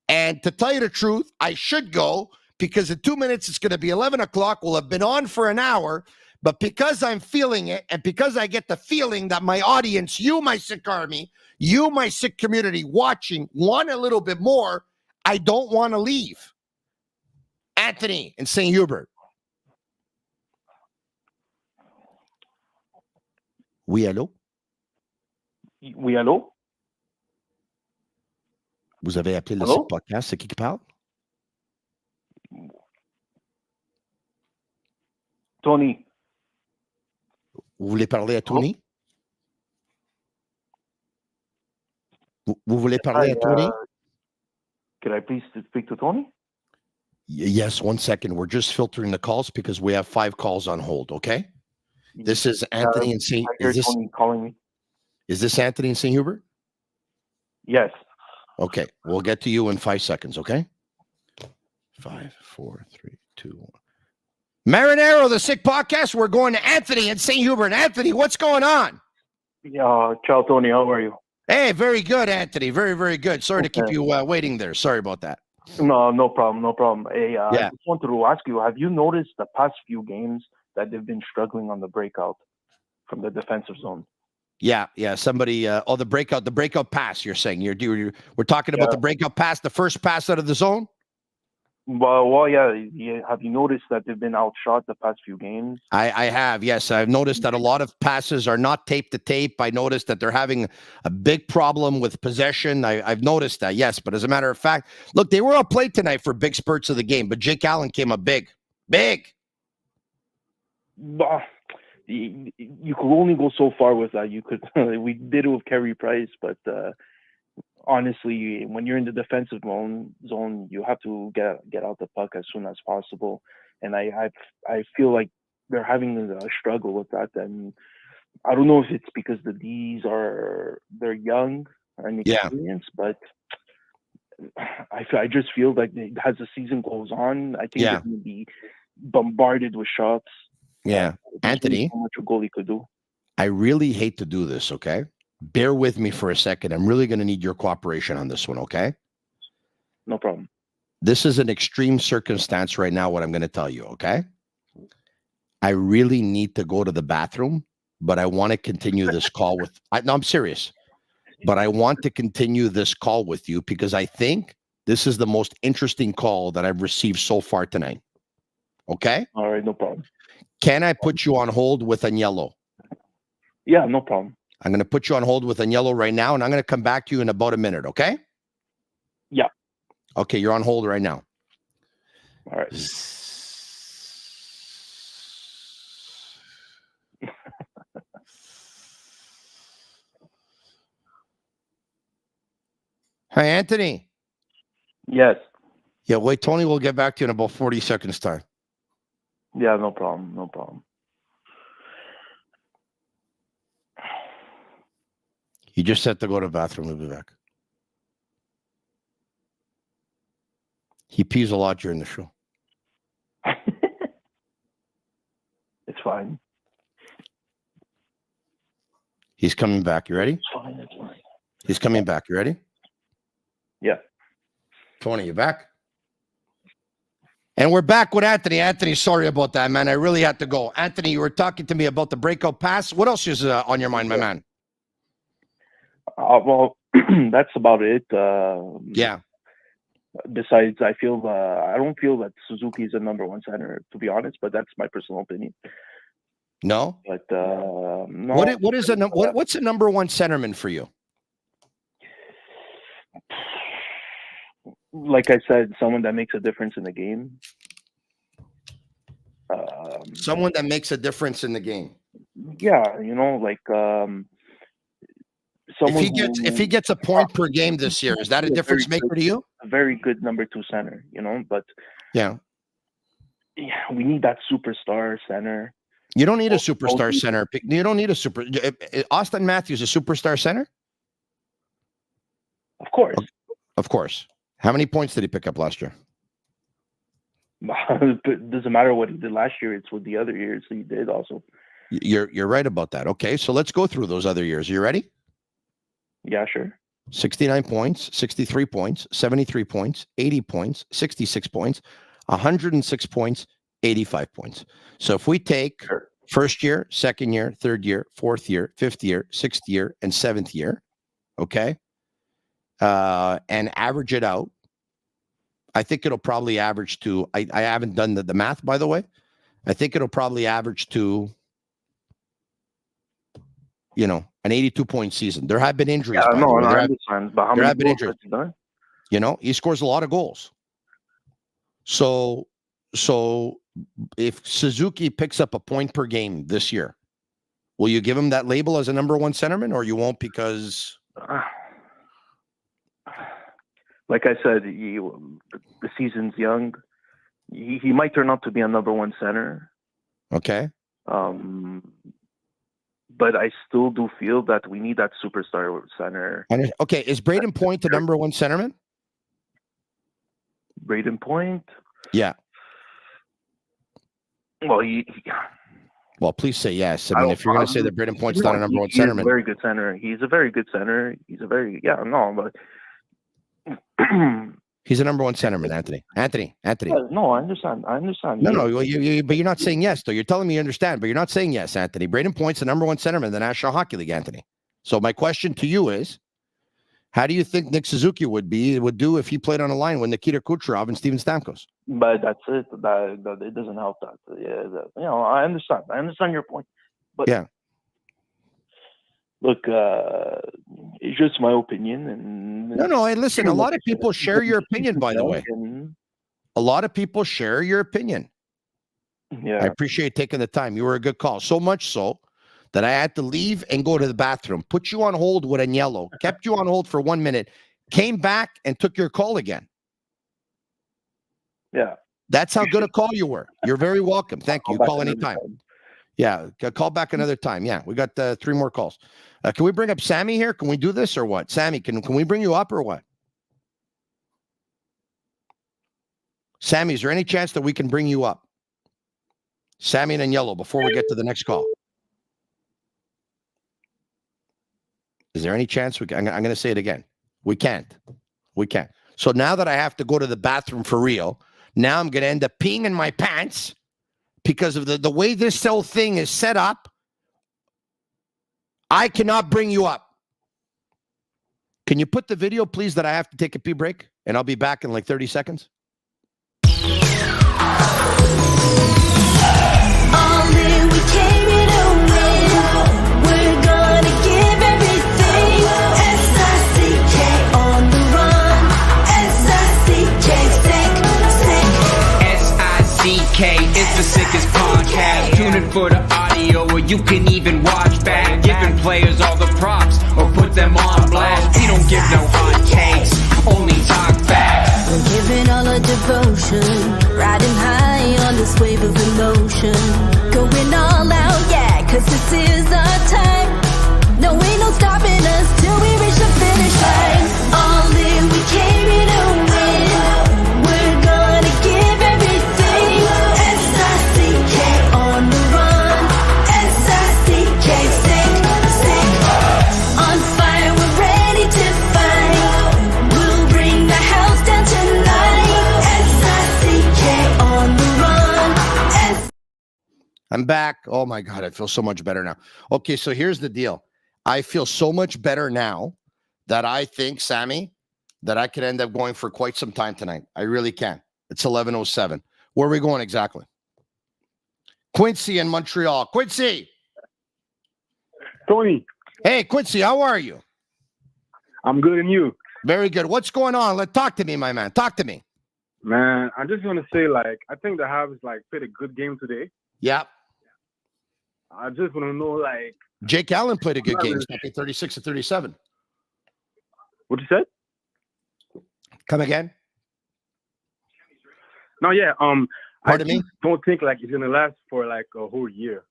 And to tell you the truth, I should go, because in 2 minutes, it's going to be 11 o'clock. We'll have been on for an hour. But because I'm feeling it, and because I get the feeling that my audience, you, my sick army, you, my sick community watching, want a little bit more, I don't want to leave. Anthony in St. Hubert. Oui, allô? Oui, allô? Vous avez appelé le Sick Podcast. C'est qui parle? Tony. Vous voulez parler à Tony? Vous voulez parler à Tony? Could I please speak to Tony? Yes, 1 second. We're just filtering the calls because we have 5 calls on hold, okay? This is Anthony in St. Tony calling me. Is this Anthony in St. Hubert? Yes. Okay, we'll get to you in 5 seconds, okay? 5, 4, 3, 2, 1. Marinaro, the Sick Podcast. We're going to Anthony in St. Hubert. Anthony, what's going on? Yeah, ciao, Tony. How are you? Hey, very good, Anthony. Very, very good. Sorry to keep you waiting there. Sorry about that. No problem. No problem. Hey, I just wanted to ask you, have you noticed the past few games that they've been struggling on the breakout from the defensive zone? Yeah. Somebody. The breakout pass. You're saying we're talking about the breakout pass, the first pass out of the zone. Well, yeah. Have you noticed that they've been outshot the past few games? I have, yes. I've noticed that a lot of passes are not tape to tape. I noticed that they're having a big problem with possession. I've noticed that, yes. But as a matter of fact, look, they were outplayed tonight for big spurts of the game, but Jake Allen came up big. You could only go so far with that. You could. We did it with Carey Price, but honestly, when you're in the defensive zone, you have to get out the puck as soon as possible. And I feel like they're having a struggle with that. And I don't know if it's because the D's they're young and experienced, but I just feel like as the season goes on, I think they're going to be bombarded with shots. Yeah, Anthony, how much a goalie could do. I really hate to do this, okay? Bear with me for a second. I'm really going to need your cooperation on this one, okay? No problem. This is an extreme circumstance right now, what I'm going to tell you, okay? I really need to go to the bathroom, but I want to continue this call with... I'm serious. But I want to continue this call with you because I think this is the most interesting call that I've received so far tonight. Okay? All right, no problem. Can I put you on hold with Agnello? Yeah, no problem. I'm going to put you on hold with Agnello right now, and I'm going to come back to you in about a minute, okay? Yeah. Okay, you're on hold right now. All right. Hi, Anthony. Yes. Yeah, wait, Tony will get back to you in about 40 seconds time. Yeah, no problem. No problem. He just said to go to the bathroom. He'll be back. He pees a lot during the show. It's fine. He's coming back. You ready? It's fine. It's fine. He's coming back. You ready? Yeah. Tony, you back? And we're back with Anthony. Anthony, sorry about that, man. I really had to go. Anthony, you were talking to me about the breakout pass. What else is on your mind, my man? Well, that's about it. Yeah. Besides, I don't feel that Suzuki is a number one center, to be honest, but that's my personal opinion. No? But no. What's a number one centerman for you? Like I said, someone that makes a difference in the game. Someone that makes a difference in the game. Yeah, like someone. If he gets a point per game this year, is that a difference maker to you? A very good number two center, but yeah, we need that superstar center. You don't need a superstar center. You don't need a super. Austin Matthews a superstar center? Of course. Of course. How many points did he pick up last year? It doesn't matter what he did last year. It's what the other years he did also. You're right about that. Okay, so let's go through those other years. Are you ready? Yeah, sure. 69 points, 63 points, 73 points, 80 points, 66 points, 106 points, 85 points. So if we take first year, second year, third year, fourth year, fifth year, sixth year, and seventh year, okay, and average it out, I think it'll probably average to, I haven't done the math, by the way. I think it'll probably average to, an 82-point season. There have been injuries. Yeah, no, I understand. But how many goals has he done? He scores a lot of goals. So if Suzuki picks up a point per game this year, will you give him that label as a number one centerman, or you won't because... Like I said, the season's young. He might turn out to be a number one center. Okay. But I still do feel that we need that superstar center. Okay, is Braden Point the number one centerman? Braden Point? Yeah. Well, Well, please say yes. I mean, if you're going to say that Braden Point's not a number one centerman. He's a very good center. He's a very good center. But He's a number one centerman, Anthony. Anthony. No, I understand. No. But you're not saying yes, though. You're telling me you understand, but you're not saying yes, Anthony. Braden Point's the number one centerman in the National Hockey League, Anthony. So my question to you is, how do you think Nick Suzuki would do if he played on a line with Nikita Kucherov and Steven Stamkos? But that's it. That it doesn't help that. Yeah, I understand. I understand your point. But yeah. Look, it's just my opinion. And no. And listen, a lot of people share your opinion. By the way, a lot of people share your opinion. Yeah, I appreciate taking the time. You were a good call. So much so that I had to leave and go to the bathroom, put you on hold with Agnello, kept you on hold for 1 minute, came back and took your call again. Yeah. That's how good a call you were. You're very welcome. Thank you. Call anytime. Yeah. Call back another time. Yeah. We got 3 more calls. Can we bring up Sammy here? Can we do this or what? Sammy, can we bring you up or what? Sammy, is there any chance that we can bring you up? Sammy and Agnello before we get to the next call. Is there any chance I'm going to say it again? We can't. So now that I have to go to the bathroom for real, now I'm going to end up peeing in my pants because of the way this whole thing is set up. I cannot bring you up. Can you put the video, please, that I have to take a pee break? And I'll be back in like 30 seconds. It's the sickest podcast. Tune in for the audio where you can even watch back. Giving players all the props or put them on blast. We don't give no hot takes, only talk facts. We're giving all our devotion, riding high on this wave of emotion. Going all out, yeah, cause this is our time. No, ain't no stopping us till we reach the finish line. All in, we came here to win. We're gonna give everything. On the run, S-I-C-K, sick, on fire, we're ready to fight. We'll bring the house down tonight. S-I-C-K, on the run. I'm back. Oh my God, I feel so much better now. Okay, so here's the deal. I feel so much better now that I think, Sammy, that I could end up going for quite some time tonight. I really can. It's 11:07. Where are we going exactly? Quincy in Montreal. Quincy. Tony. Hey, Quincy, how are you? I'm good, and you? Very good. What's going on? Talk to me, my man. Talk to me. Man, I just want to say, I think the Habs, played a good game today. Yeah. I just want to know, Jake Allen played a good game, 36-37. What you said? Come again? No, yeah. Pardon me? Don't think it's gonna last for a whole year.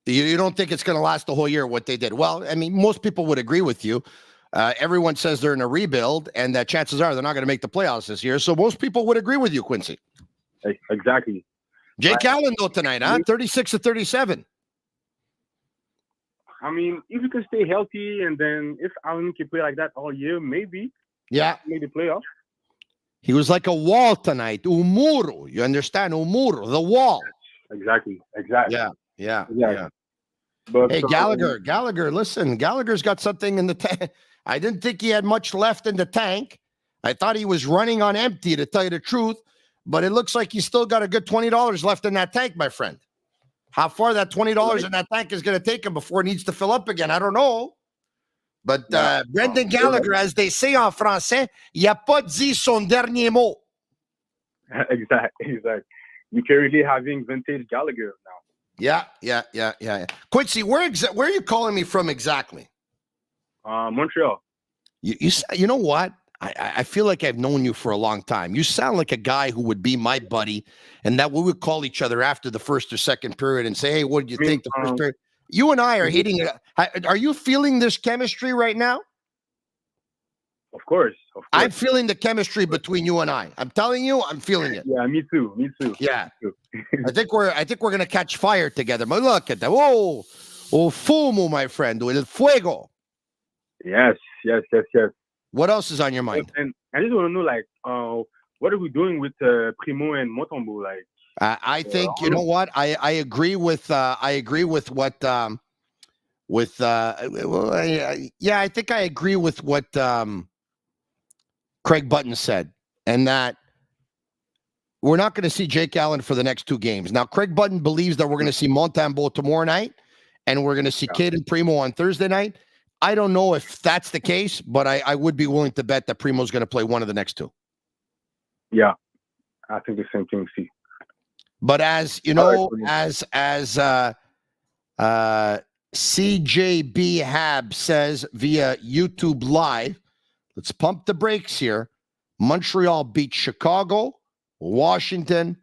You don't think it's gonna last the whole year? What they did? Well, I mean, most people would agree with you. Everyone says they're in a rebuild, and that chances are they're not going to make the playoffs this year. So most people would agree with you, Quincy. Exactly. Jake Allen though tonight, huh? 36-37. I mean, if you can stay healthy, and then if Allen can play like that all year, maybe. Yeah. Maybe playoffs. He was like a wall tonight. Umuru. You understand? Umuru, the wall. Exactly. Yeah. But, hey, Gallagher, listen. Gallagher's got something in the tank. I didn't think he had much left in the tank. I thought he was running on empty, to tell you the truth. But it looks like he's still got a good $20 left in that tank, my friend. How far that $20 in that tank is going to take him before it needs to fill up again, I don't know. But Brendan Gallagher, as they say en français, il a pas dit son dernier mot. Exactly. We're currently having vintage Gallagher now. Yeah. Quincy, where are you calling me from exactly? Montreal. You know what? I feel like I've known you for a long time. You sound like a guy who would be my buddy, and that we would call each other after the first or second period and say, hey, what did you think the first period? You and I are hitting it. Are you feeling this chemistry right now? Of course. I'm feeling the chemistry between you and I. I'm telling you, I'm feeling it. Yeah, me too. Yeah. I think we're gonna catch fire together. But look at that. Whoa, fumo, my friend. El fuego. Yes. What else is on your mind? And I just want to know, like, what are we doing with Primo and Mutombo? Like, I think you know what I agree with. I agree with what I think I agree with what Craig Button said, and that we're not going to see Jake Allen for the next 2 games. Now, Craig Button believes that we're going to see Montembeault tomorrow night, and we're going to see Caden Primo on Thursday night. I don't know if that's the case, but I would be willing to bet that Primo's going to play one of the next 2. Yeah, I think the same thing, see. But as you know, as CJB Hab says via YouTube Live, let's pump the brakes here. Montreal beat Chicago, Washington,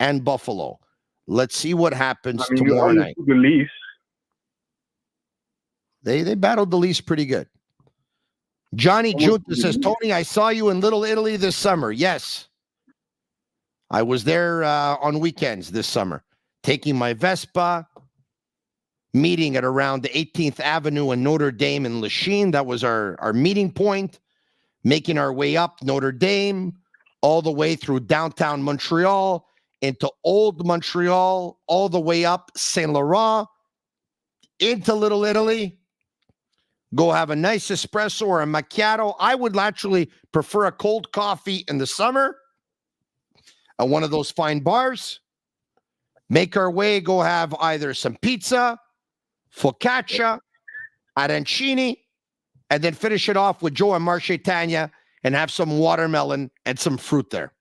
and Buffalo. Let's see what happens tomorrow night. The Leafs. They battled the Leafs pretty good. Johnny Junta says, Tony, I saw you in Little Italy this summer. Yes. I was there on weekends this summer, taking my Vespa, meeting at around the 18th Avenue in Notre Dame in Lachine. That was our meeting point, making our way up Notre Dame, all the way through downtown Montreal, into Old Montreal, all the way up Saint Laurent, into Little Italy. Go have a nice espresso or a macchiato. I would actually prefer a cold coffee in the summer at one of those fine bars. Make our way, go have either some pizza, focaccia, arancini, and then finish it off with Joe and Marche Tanya and have some watermelon and some fruit there.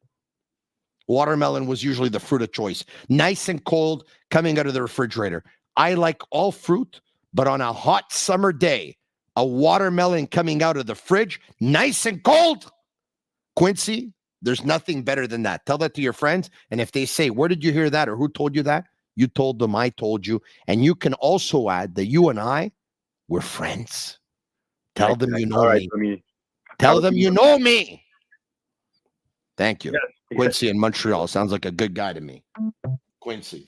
Watermelon was usually the fruit of choice. Nice and cold, coming out of the refrigerator. I like all fruit, but on a hot summer day, a watermelon coming out of the fridge, nice and cold. Quincy, there's nothing better than that. Tell that to your friends. And if they say, where did you hear that? Or who told you that? You told them, I told you. And you can also add that you and I, we're friends. Tell them you know me. Tell them you know me. Thank you. Quincy in Montreal. Sounds like a good guy to me. Quincy.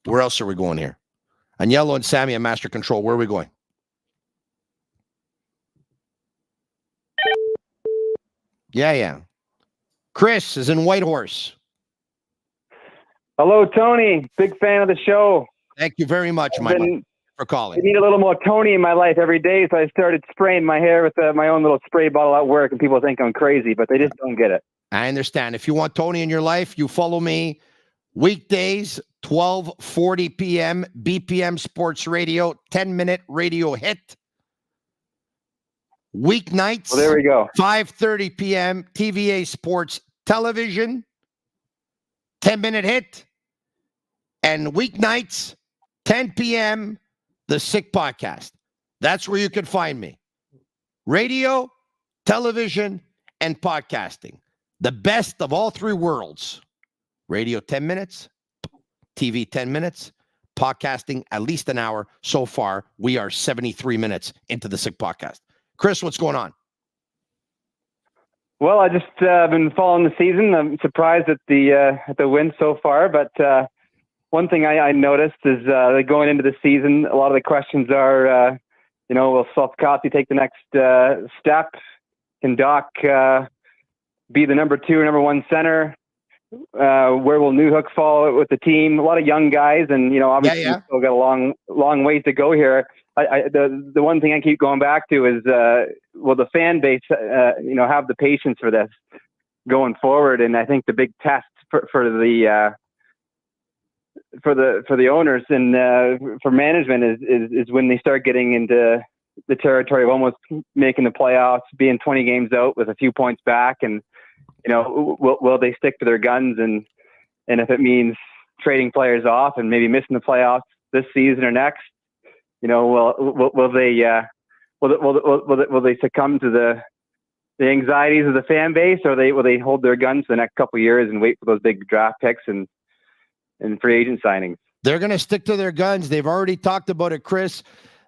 Where else are we going here? Agnello and Sammy at Master Control. Where are we going? Yeah. Chris is in Whitehorse. Hello, Tony. Big fan of the show. Thank you very much, my buddy, for calling. I need a little more Tony in my life every day, so I started spraying my hair with my own little spray bottle at work, and people think I'm crazy, but they just don't get it. I understand. If you want Tony in your life, you follow me weekdays, 12:40 p.m., BPM Sports Radio, 10-minute radio hit. Weeknights, well, there we go. 5:30 p.m., TVA Sports Television, 10-minute hit. And weeknights, 10 p.m., The Sick Podcast. That's where you can find me. Radio, television, and podcasting. The best of all 3 worlds. Radio, 10 minutes. TV, 10 minutes. Podcasting, at least an hour. So far, we are 73 minutes into The Sick Podcast. Chris, what's going on? Well, I just been following the season. I'm surprised at the win so far, but one thing I noticed is going into the season, a lot of the questions are, will Slafkovsky take the next step? Can Doc be the number 2 or number 1 center? Where will Newhook fall with the team? A lot of young guys, and obviously we still got a long ways to go here. The one thing I keep going back to is will the fan base have the patience for this going forward? And I think the big test for the owners and for management is when they start getting into the territory of almost making the playoffs, being 20 games out with a few points back, and will they stick to their guns? And if it means trading players off and maybe missing the playoffs this season or next, will they succumb to the anxieties of the fan base, or will they hold their guns for the next couple of years and wait for those big draft picks and free agent signings? They're going to stick to their guns. They've already talked about it, Chris,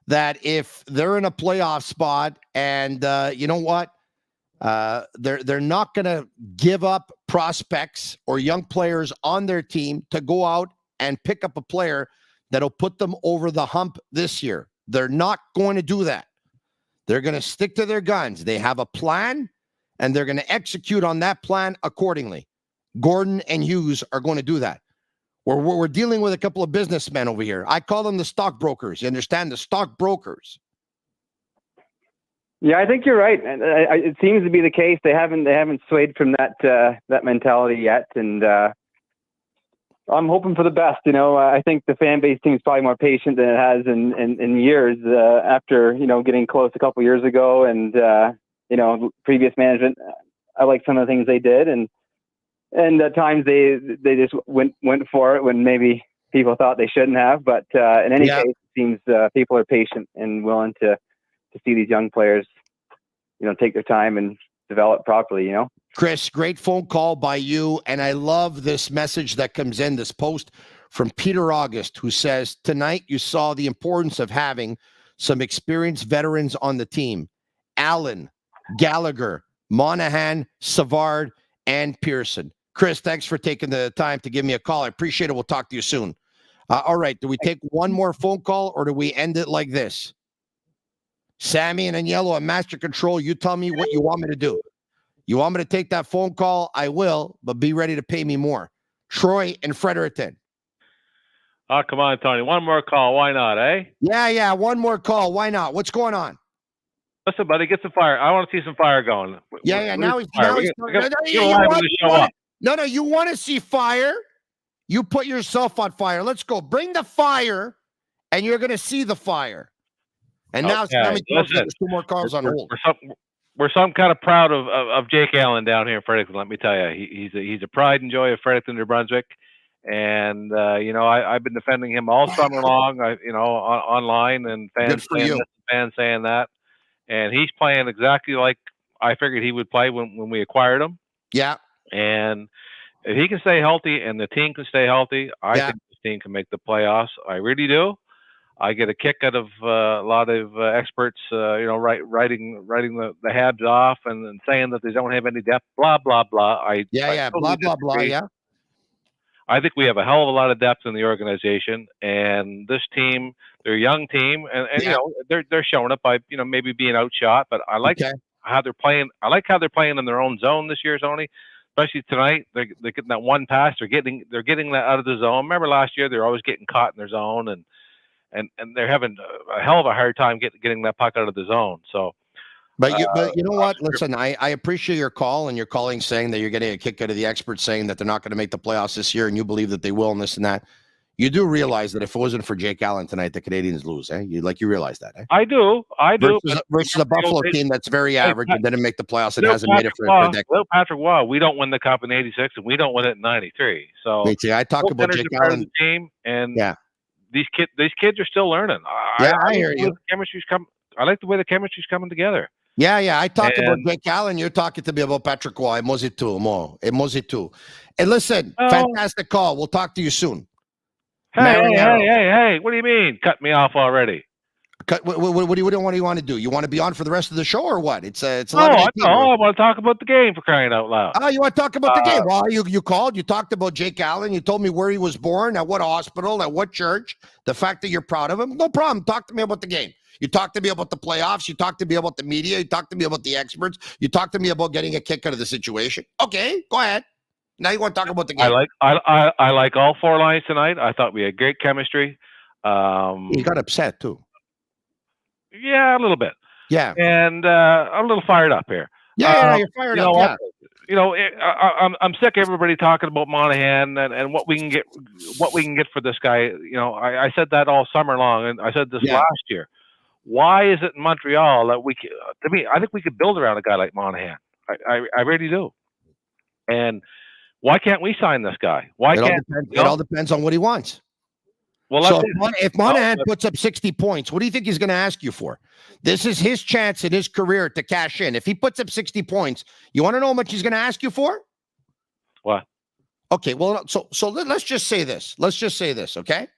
that if they're in a playoff spot and you know what? They're not going to give up prospects or young players on their team to go out and pick up a player that'll put them over the hump this year. They're not going to do that. They're going to stick to their guns. They have a plan, and they're going to execute on that plan accordingly. Gordon and Hughes are going to do that. We're dealing with a couple of businessmen over here. I call them the stockbrokers. You understand? The stockbrokers. Yeah, I think you're right. It seems to be the case. They haven't swayed from that mentality yet, and I'm hoping for the best. I think the fan base seems probably more patient than it has in years after getting close a couple years ago, and previous management. I like some of the things they did, and at times they just went for it when maybe people thought they shouldn't have. But in any case, it seems people are patient and willing to see these young players, take their time and develop properly, Chris, great phone call by you. And I love this message that comes in, this post from Peter August, who says, tonight you saw the importance of having some experienced veterans on the team. Allen, Gallagher, Monahan, Savard, and Pearson. Chris, thanks for taking the time to give me a call. I appreciate it. We'll talk to you soon. All right. Do we take one more phone call or do we end it like this? Sammy and Agnello at Master Control, you tell me what you want me to do. You want me to take that phone call? I will, but be ready to pay me more. Troy and Fredericton. Oh, come on, Tony. One more call. Why not, eh? Yeah. One more call. Why not? What's going on? Listen, buddy, get some fire. I want to see some fire going. Yeah. Now he's No, you want to see fire? You put yourself on fire. Let's go. Bring the fire, and you're going to see the fire. And now there's 2 more calls on hold. We're some kind of proud of Jake Allen down here in Fredericton. Let me tell you, he's a pride and joy of Fredericton, New Brunswick, and I've been defending him all summer long. Online and fans saying that, and he's playing exactly like I figured he would play when we acquired him. Yeah, and if he can stay healthy and the team can stay healthy, I think this team can make the playoffs. I really do. I get a kick out of a lot of experts, writing the Habs off and saying that they don't have any depth, blah, blah, blah. Blah, blah, blah, yeah. I think we have a hell of a lot of depth in the organization, and this team, they're a young team, and they're showing it by, maybe being outshot, but I like how they're playing. I like how they're playing in their own zone this year, Tony. Especially tonight, they're getting that one pass. They're getting that out of the zone. Remember last year, they're always getting caught in their zone, and they're having a hell of a hard time getting that puck out of the zone. So, but you know what? Listen, I appreciate your call and your calling saying that you're getting a kick out of the experts saying that they're not going to make the playoffs this year, and you believe that they will, and this and that. You do realize that if it wasn't for Jake Allen tonight, the Canadiens lose, eh? You realize that, eh? I do. Versus a Buffalo team that's very average and didn't make the playoffs and hasn't made it for a decade. Well, Patrick Waugh, we don't win the Cup in '86 and we don't win it in '93. So I talk about Jake Allen. The team, and these kids are still learning. I hear you. I like the way the chemistry's coming together. Yeah. I talk about Jake Allen. You're talking to me about Patrick Waugh. And listen, fantastic call. We'll talk to you soon. Hey! What do you mean? Cut me off already? What do you want to do? You want to be on for the rest of the show or what? It's 11:18. I want to talk about the game, for crying out loud. Oh, you want to talk about the game? Well, you called. You talked about Jake Allen. You told me where he was born, at what hospital, at what church. The fact that you're proud of him, no problem. Talk to me about the game. You talked to me about the playoffs. You talked to me about the media. You talked to me about the experts. You talked to me about getting a kick out of the situation. Okay, go ahead. Now you want to talk about the game. I like all 4 lines tonight. I thought we had great chemistry. He got upset too. Yeah, a little bit. Yeah, and I'm a little fired up here. Yeah, you're fired up. I'm sick of everybody talking about Monahan and what we can get for this guy. I said that all summer long, and I said this last year. Why is it in Montreal that I think we could build around a guy like Monahan. I really do. And why can't we sign this guy? It all depends on what he wants. Well, so if Monahan puts up 60 points, what do you think he's going to ask you for? This is his chance in his career to cash in. If he puts up 60 points, you want to know how much he's going to ask you for? What? Okay, well, so let's just say this. Okay?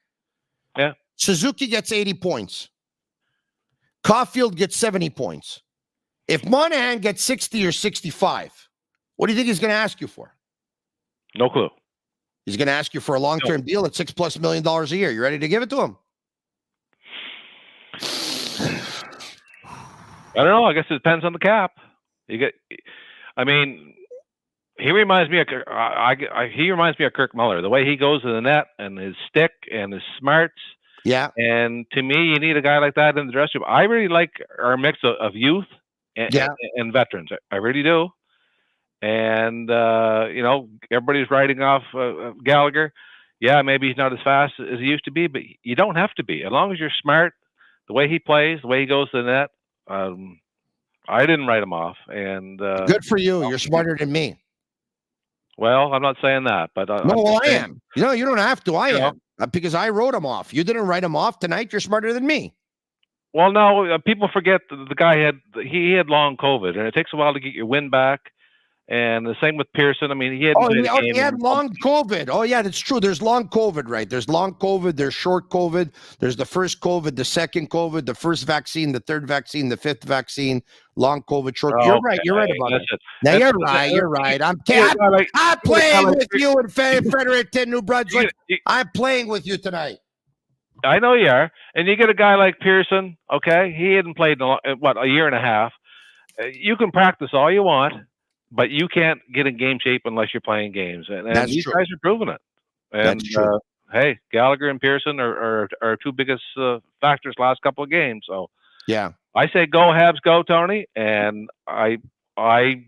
Yeah. Suzuki gets 80 points. Caulfield gets 70 points. If Monahan gets 60 or 65, what do you think he's going to ask you for? No clue. He's going to ask you for a long-term deal at $6+ million a year. You ready to give it to him? I don't know. I guess it depends on the cap. I mean, he reminds me of Kirk Muller. The way he goes to the net and his stick and his smarts. Yeah. And to me, you need a guy like that in the dressing room. I really like our mix of youth and veterans. I really do. And, everybody's writing off Gallagher. Yeah, maybe he's not as fast as he used to be, but you don't have to be. As long as you're smart, the way he plays, the way he goes to the net, I didn't write him off. And good for you. You're smarter than me. Well, I'm not saying that, but I am. You don't have to. I am because I wrote him off. You didn't write him off tonight. You're smarter than me. Well, no, people forget the guy had long COVID, and it takes a while to get your wind back. And the same with Pearson. I mean, he had long COVID. Oh, yeah, that's true. There's long COVID, right? There's long COVID. There's short COVID. There's the first COVID, the second COVID, the first vaccine, the third vaccine, the fifth vaccine, long COVID, short. You're right. You're right about it. Now, you're right. I'm playing with you in Fredericton, New Brunswick. I'm playing with you tonight. I know you are. And you get a guy like Pearson, okay? He hadn't played in, a year and a half. You can practice all you want. But you can't get in game shape unless you're playing games, and these guys are proving it. And that's true. Hey, Gallagher and Pearson are two biggest factors last couple of games. So yeah, I say go Habs, go Tony, and I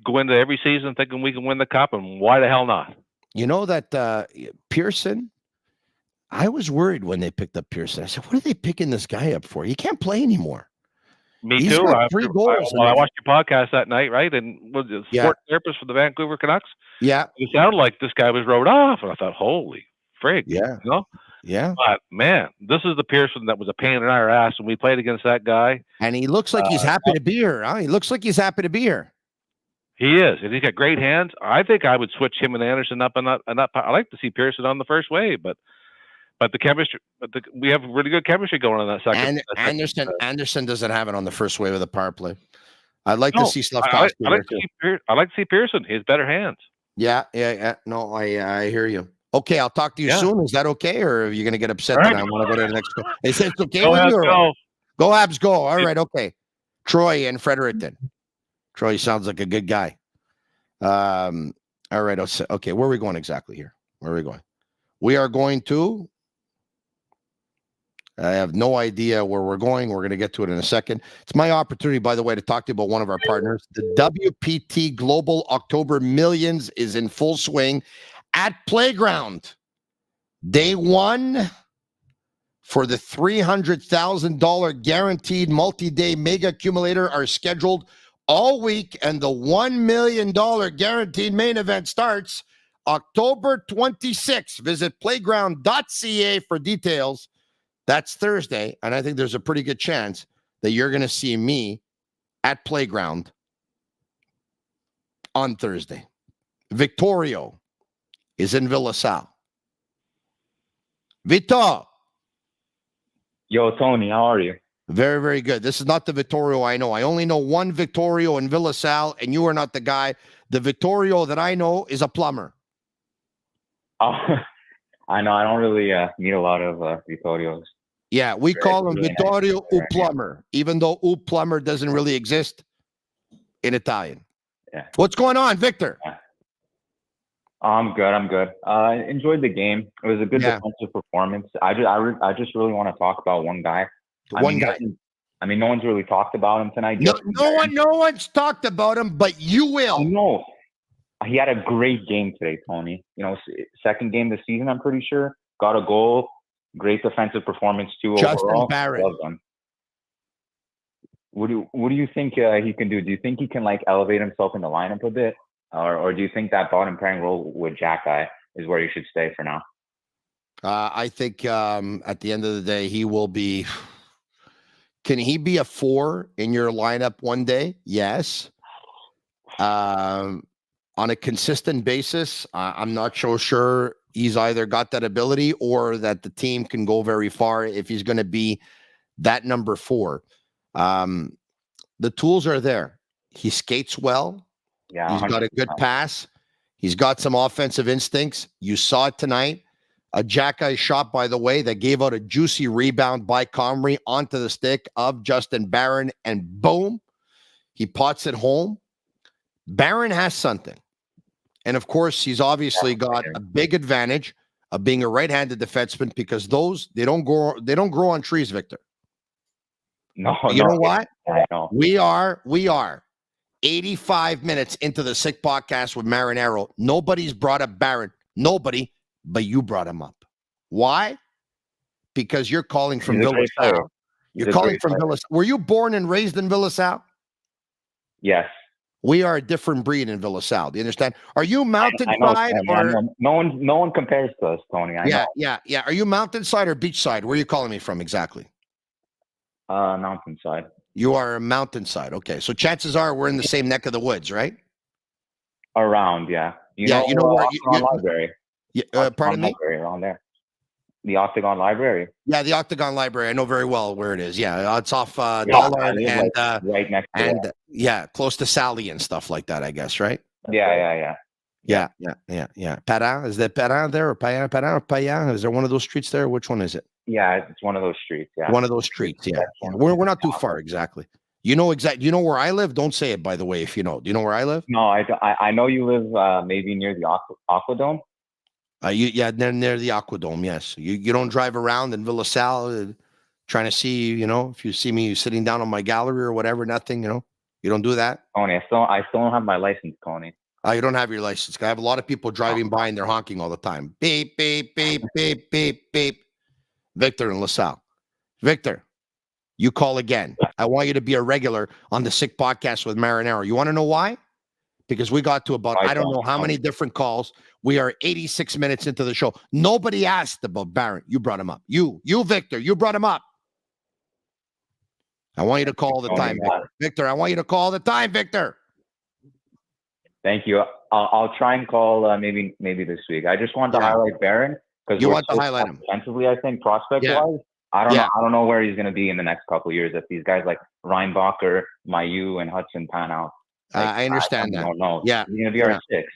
go into every season thinking we can win the cup, and why the hell not? You know that Pearson. I was worried when they picked up Pearson. I said, "What are they picking this guy up for? He can't play anymore." Me too. Got 3 goals. I watched your podcast that night, right? And was the sports therapist for the Vancouver Canucks? Yeah. It sounded like this guy was wrote off, and I thought, holy frig. Yeah. Yeah. But man, this is the Pearson that was a pain in our ass when we played against that guy. And he looks like he's happy to be here. Huh? He looks like he's happy to be here. He is, and he's got great hands. I think I would switch him and Anderson up and up. I like to see Pearson on the first wave, but the chemistry, we have really good chemistry going on that second. And Anderson doesn't have it on the first wave of the power play. I'd like to see Slavkovsky. I like to see Pearson. He has better hands. Yeah. No, I hear you. Okay, I'll talk to you soon. Is that okay, or are you going to get upset that I want to go to the next? They said it's okay with you. Go Habs, go. All right, okay. Troy and Fredericton. Troy sounds like a good guy. All right. Okay, where are we going exactly here? Where are we going? We are going to. I have no idea where we're going. We're going to get to it in a second. It's my opportunity, by the way, to talk to you about one of our partners. The WPT Global October Millions is in full swing at Playground. Day 1 for the $300,000 guaranteed multi-day mega accumulator are scheduled all week, and the $1 million guaranteed main event starts October 26th. Visit playground.ca for details. That's Thursday, and I think there's a pretty good chance that you're going to see me at Playground on Thursday. Victorio is in Villasal. Vito. Yo, Tony, how are you? Very, very good. This is not the Vittorio I know. I only know one Vittorio in Villasal, and you are not the guy. The Vittorio that I know is a plumber. Oh, I know. I don't really meet a lot of Vittorios. Yeah, we call him Vittorio U Plumber, even though U Plumber doesn't really exist in Italian. Yeah. What's going on, Victor? Yeah. I'm good. Enjoyed the game. It was a good defensive performance. I just really want to talk about one guy. No one's really talked about him tonight. No one's talked about him, but you will. No. He had a great game today, Tony. Second game this season, I'm pretty sure. Got a goal. Great defensive performance too. Justin overall. Barrett. Well done. What do you think he can do? Do you think he can elevate himself in the lineup a bit, or do you think that bottom pairing role with Jack-Eye is where he should stay for now? I think at the end of the day, he will be. Can he be a 4 in your lineup one day? Yes. On a consistent basis, I'm not so sure he's either got that ability or that the team can go very far if he's going to be that number 4. The tools are there. He skates well. Yeah, he's got a good pass. He's got some offensive instincts. You saw it tonight. A Jack-Eye shot, by the way, that gave out a juicy rebound by Comrie onto the stick of Justin Barron, and boom, He pots it home. Barron has something. And of course, he's obviously got a big advantage of being a right-handed defenseman because they don't grow on trees, Victor. No, you know what? I know. We are 85 minutes into the Sick Podcast with Marinaro. Nobody's brought up Barron. Nobody, but you brought him up. Why? Because you're calling from Villasal. You're calling from Villasal. Were you born and raised in Villasal? Yes. We are a different breed in Villasal. Do you understand? Are you mountainside or no one compares to us, Tony? Yeah. Are you mountainside or beachside? Where are you calling me from exactly? Mountainside. You are a mountainside. Okay, so chances are we're in the same neck of the woods, right? Around, yeah. You know where Octagon Library. Pardon me? Library around there. The Octagon Library. Yeah, the Octagon Library. I know very well where it is. Yeah, it's off Dollar and right next to and close to Sally and stuff like that. I guess, right? Yeah. Perrin, is there Perrin there or Payan? Is there one of those streets there? Which one is it? Yeah, it's one of those streets. Yeah, one of those streets. Yeah, we're not too far exactly. You know where I live? Don't say it, by the way, if you know. Do you know where I live? No, I know you live maybe near the Aquadome. Near the Aquadome. Yes, you don't drive around in Villasal trying to see. If you see me sitting down on my gallery or whatever, nothing. You don't do that. Tony, I still don't have my license, Tony. You don't have your license. I have a lot of people driving by and they're honking all the time. Beep, beep, beep, beep, beep, beep. Victor and LaSalle. Victor, you call again. I want you to be a regular on the Sick Podcast with Marinaro. You want to know why? Because we got to about, I don't know how many different calls. We are 86 minutes into the show. Nobody asked about Barron. You brought him up. You, Victor, you brought him up. I want you to call all the time, Victor. Victor, I want you to call all the time, Victor. Thank you. I'll try and call maybe this week. I just wanted to highlight Barron because you want to highlight him offensively. I think prospect-wise, I don't know where he's going to be in the next couple of years if these guys like Reinbacher, Mailloux, and Hudson pan out. I understand that. I don't know. Yeah, he's going to be our sixth.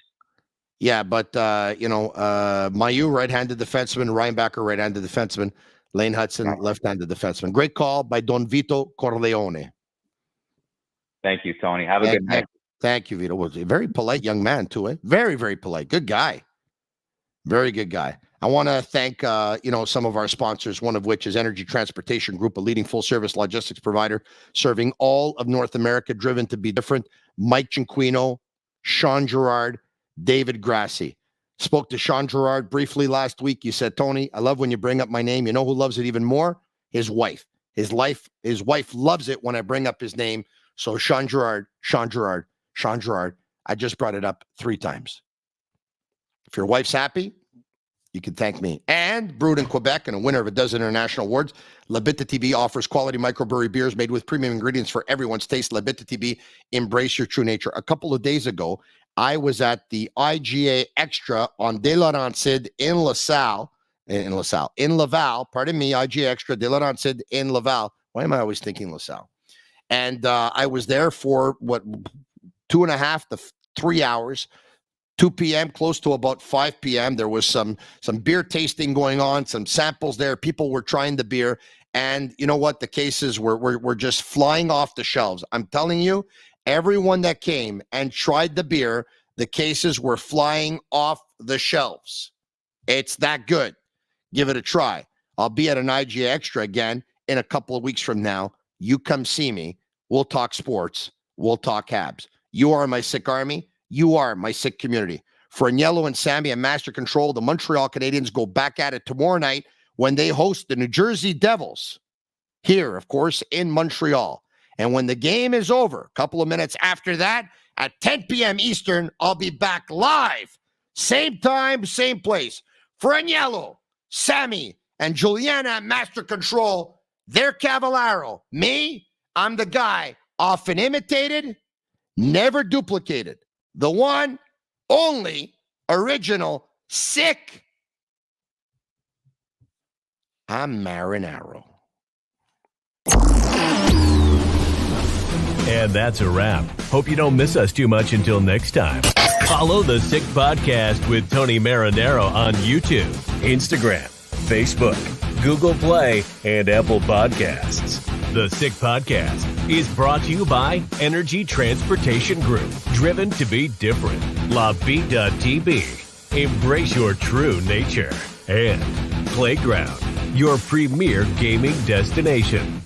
Yeah, but Mailloux, right-handed defenseman, Reinbacher, right-handed defenseman, Lane Hudson, left-handed defenseman. Great call by Don Vito Corleone. Thank you, Tony. Have a good night. Thank you, Vito. Was a very polite young man, too. Very, very polite. Good guy. Very good guy. I want to thank, some of our sponsors, one of which is Energy Transportation Group, a leading full-service logistics provider serving all of North America, driven to be different. Mike Cinquino, Sean Gerard, David Grassi. Spoke to Sean Gerard briefly last week. He said, Tony, I love when you bring up my name. You know who loves it even more? His wife. His wife loves it when I bring up his name. So Sean Gerard, I just brought it up 3 times. If your wife's happy, you can thank me. And brewed in Quebec and a winner of a dozen international awards, Bittt Tibi offers quality microbrewery beers made with premium ingredients for everyone's taste. Bittt Tibi, embrace your true nature. A couple of days ago, I was at the IGA Extra on De Laurentides in Laval, pardon me, IGA Extra, De Laurentides in Laval. Why am I always thinking LaSalle? And I was there for 2.5 to 3 hours, 2 p.m., close to about 5 p.m. There was some beer tasting going on, some samples there. People were trying the beer. And you know what? The cases were just flying off the shelves. I'm telling you, everyone that came and tried the beer, the cases were flying off the shelves. It's that good. Give it a try. I'll be at an IGA Extra again in a couple of weeks from now. You come see me. We'll talk sports. We'll talk Habs. You are my Sick Army. You are my Sick community. For Agnello and Sammy and Master Control, the Montreal Canadiens go back at it tomorrow night when they host the New Jersey Devils here, of course, in Montreal. And when the game is over, a couple of minutes after that, at 10 p.m. Eastern, I'll be back live. Same time, same place. For Agnello, Sammy, and Juliana at Master Control, they're Cavallaro. Me, I'm the guy often imitated, never duplicated. The one, only, original, Sick. I'm Marinaro. And that's a wrap. Hope you don't miss us too much until next time. Follow the Sick Podcast with Tony Marinaro on YouTube, Instagram, Facebook, Google Play, and Apple Podcasts. The Sick Podcast. is brought to you by Energy Transportation Group, driven to be different. LaVie.tv, embrace your true nature. And Playground, your premier gaming destination.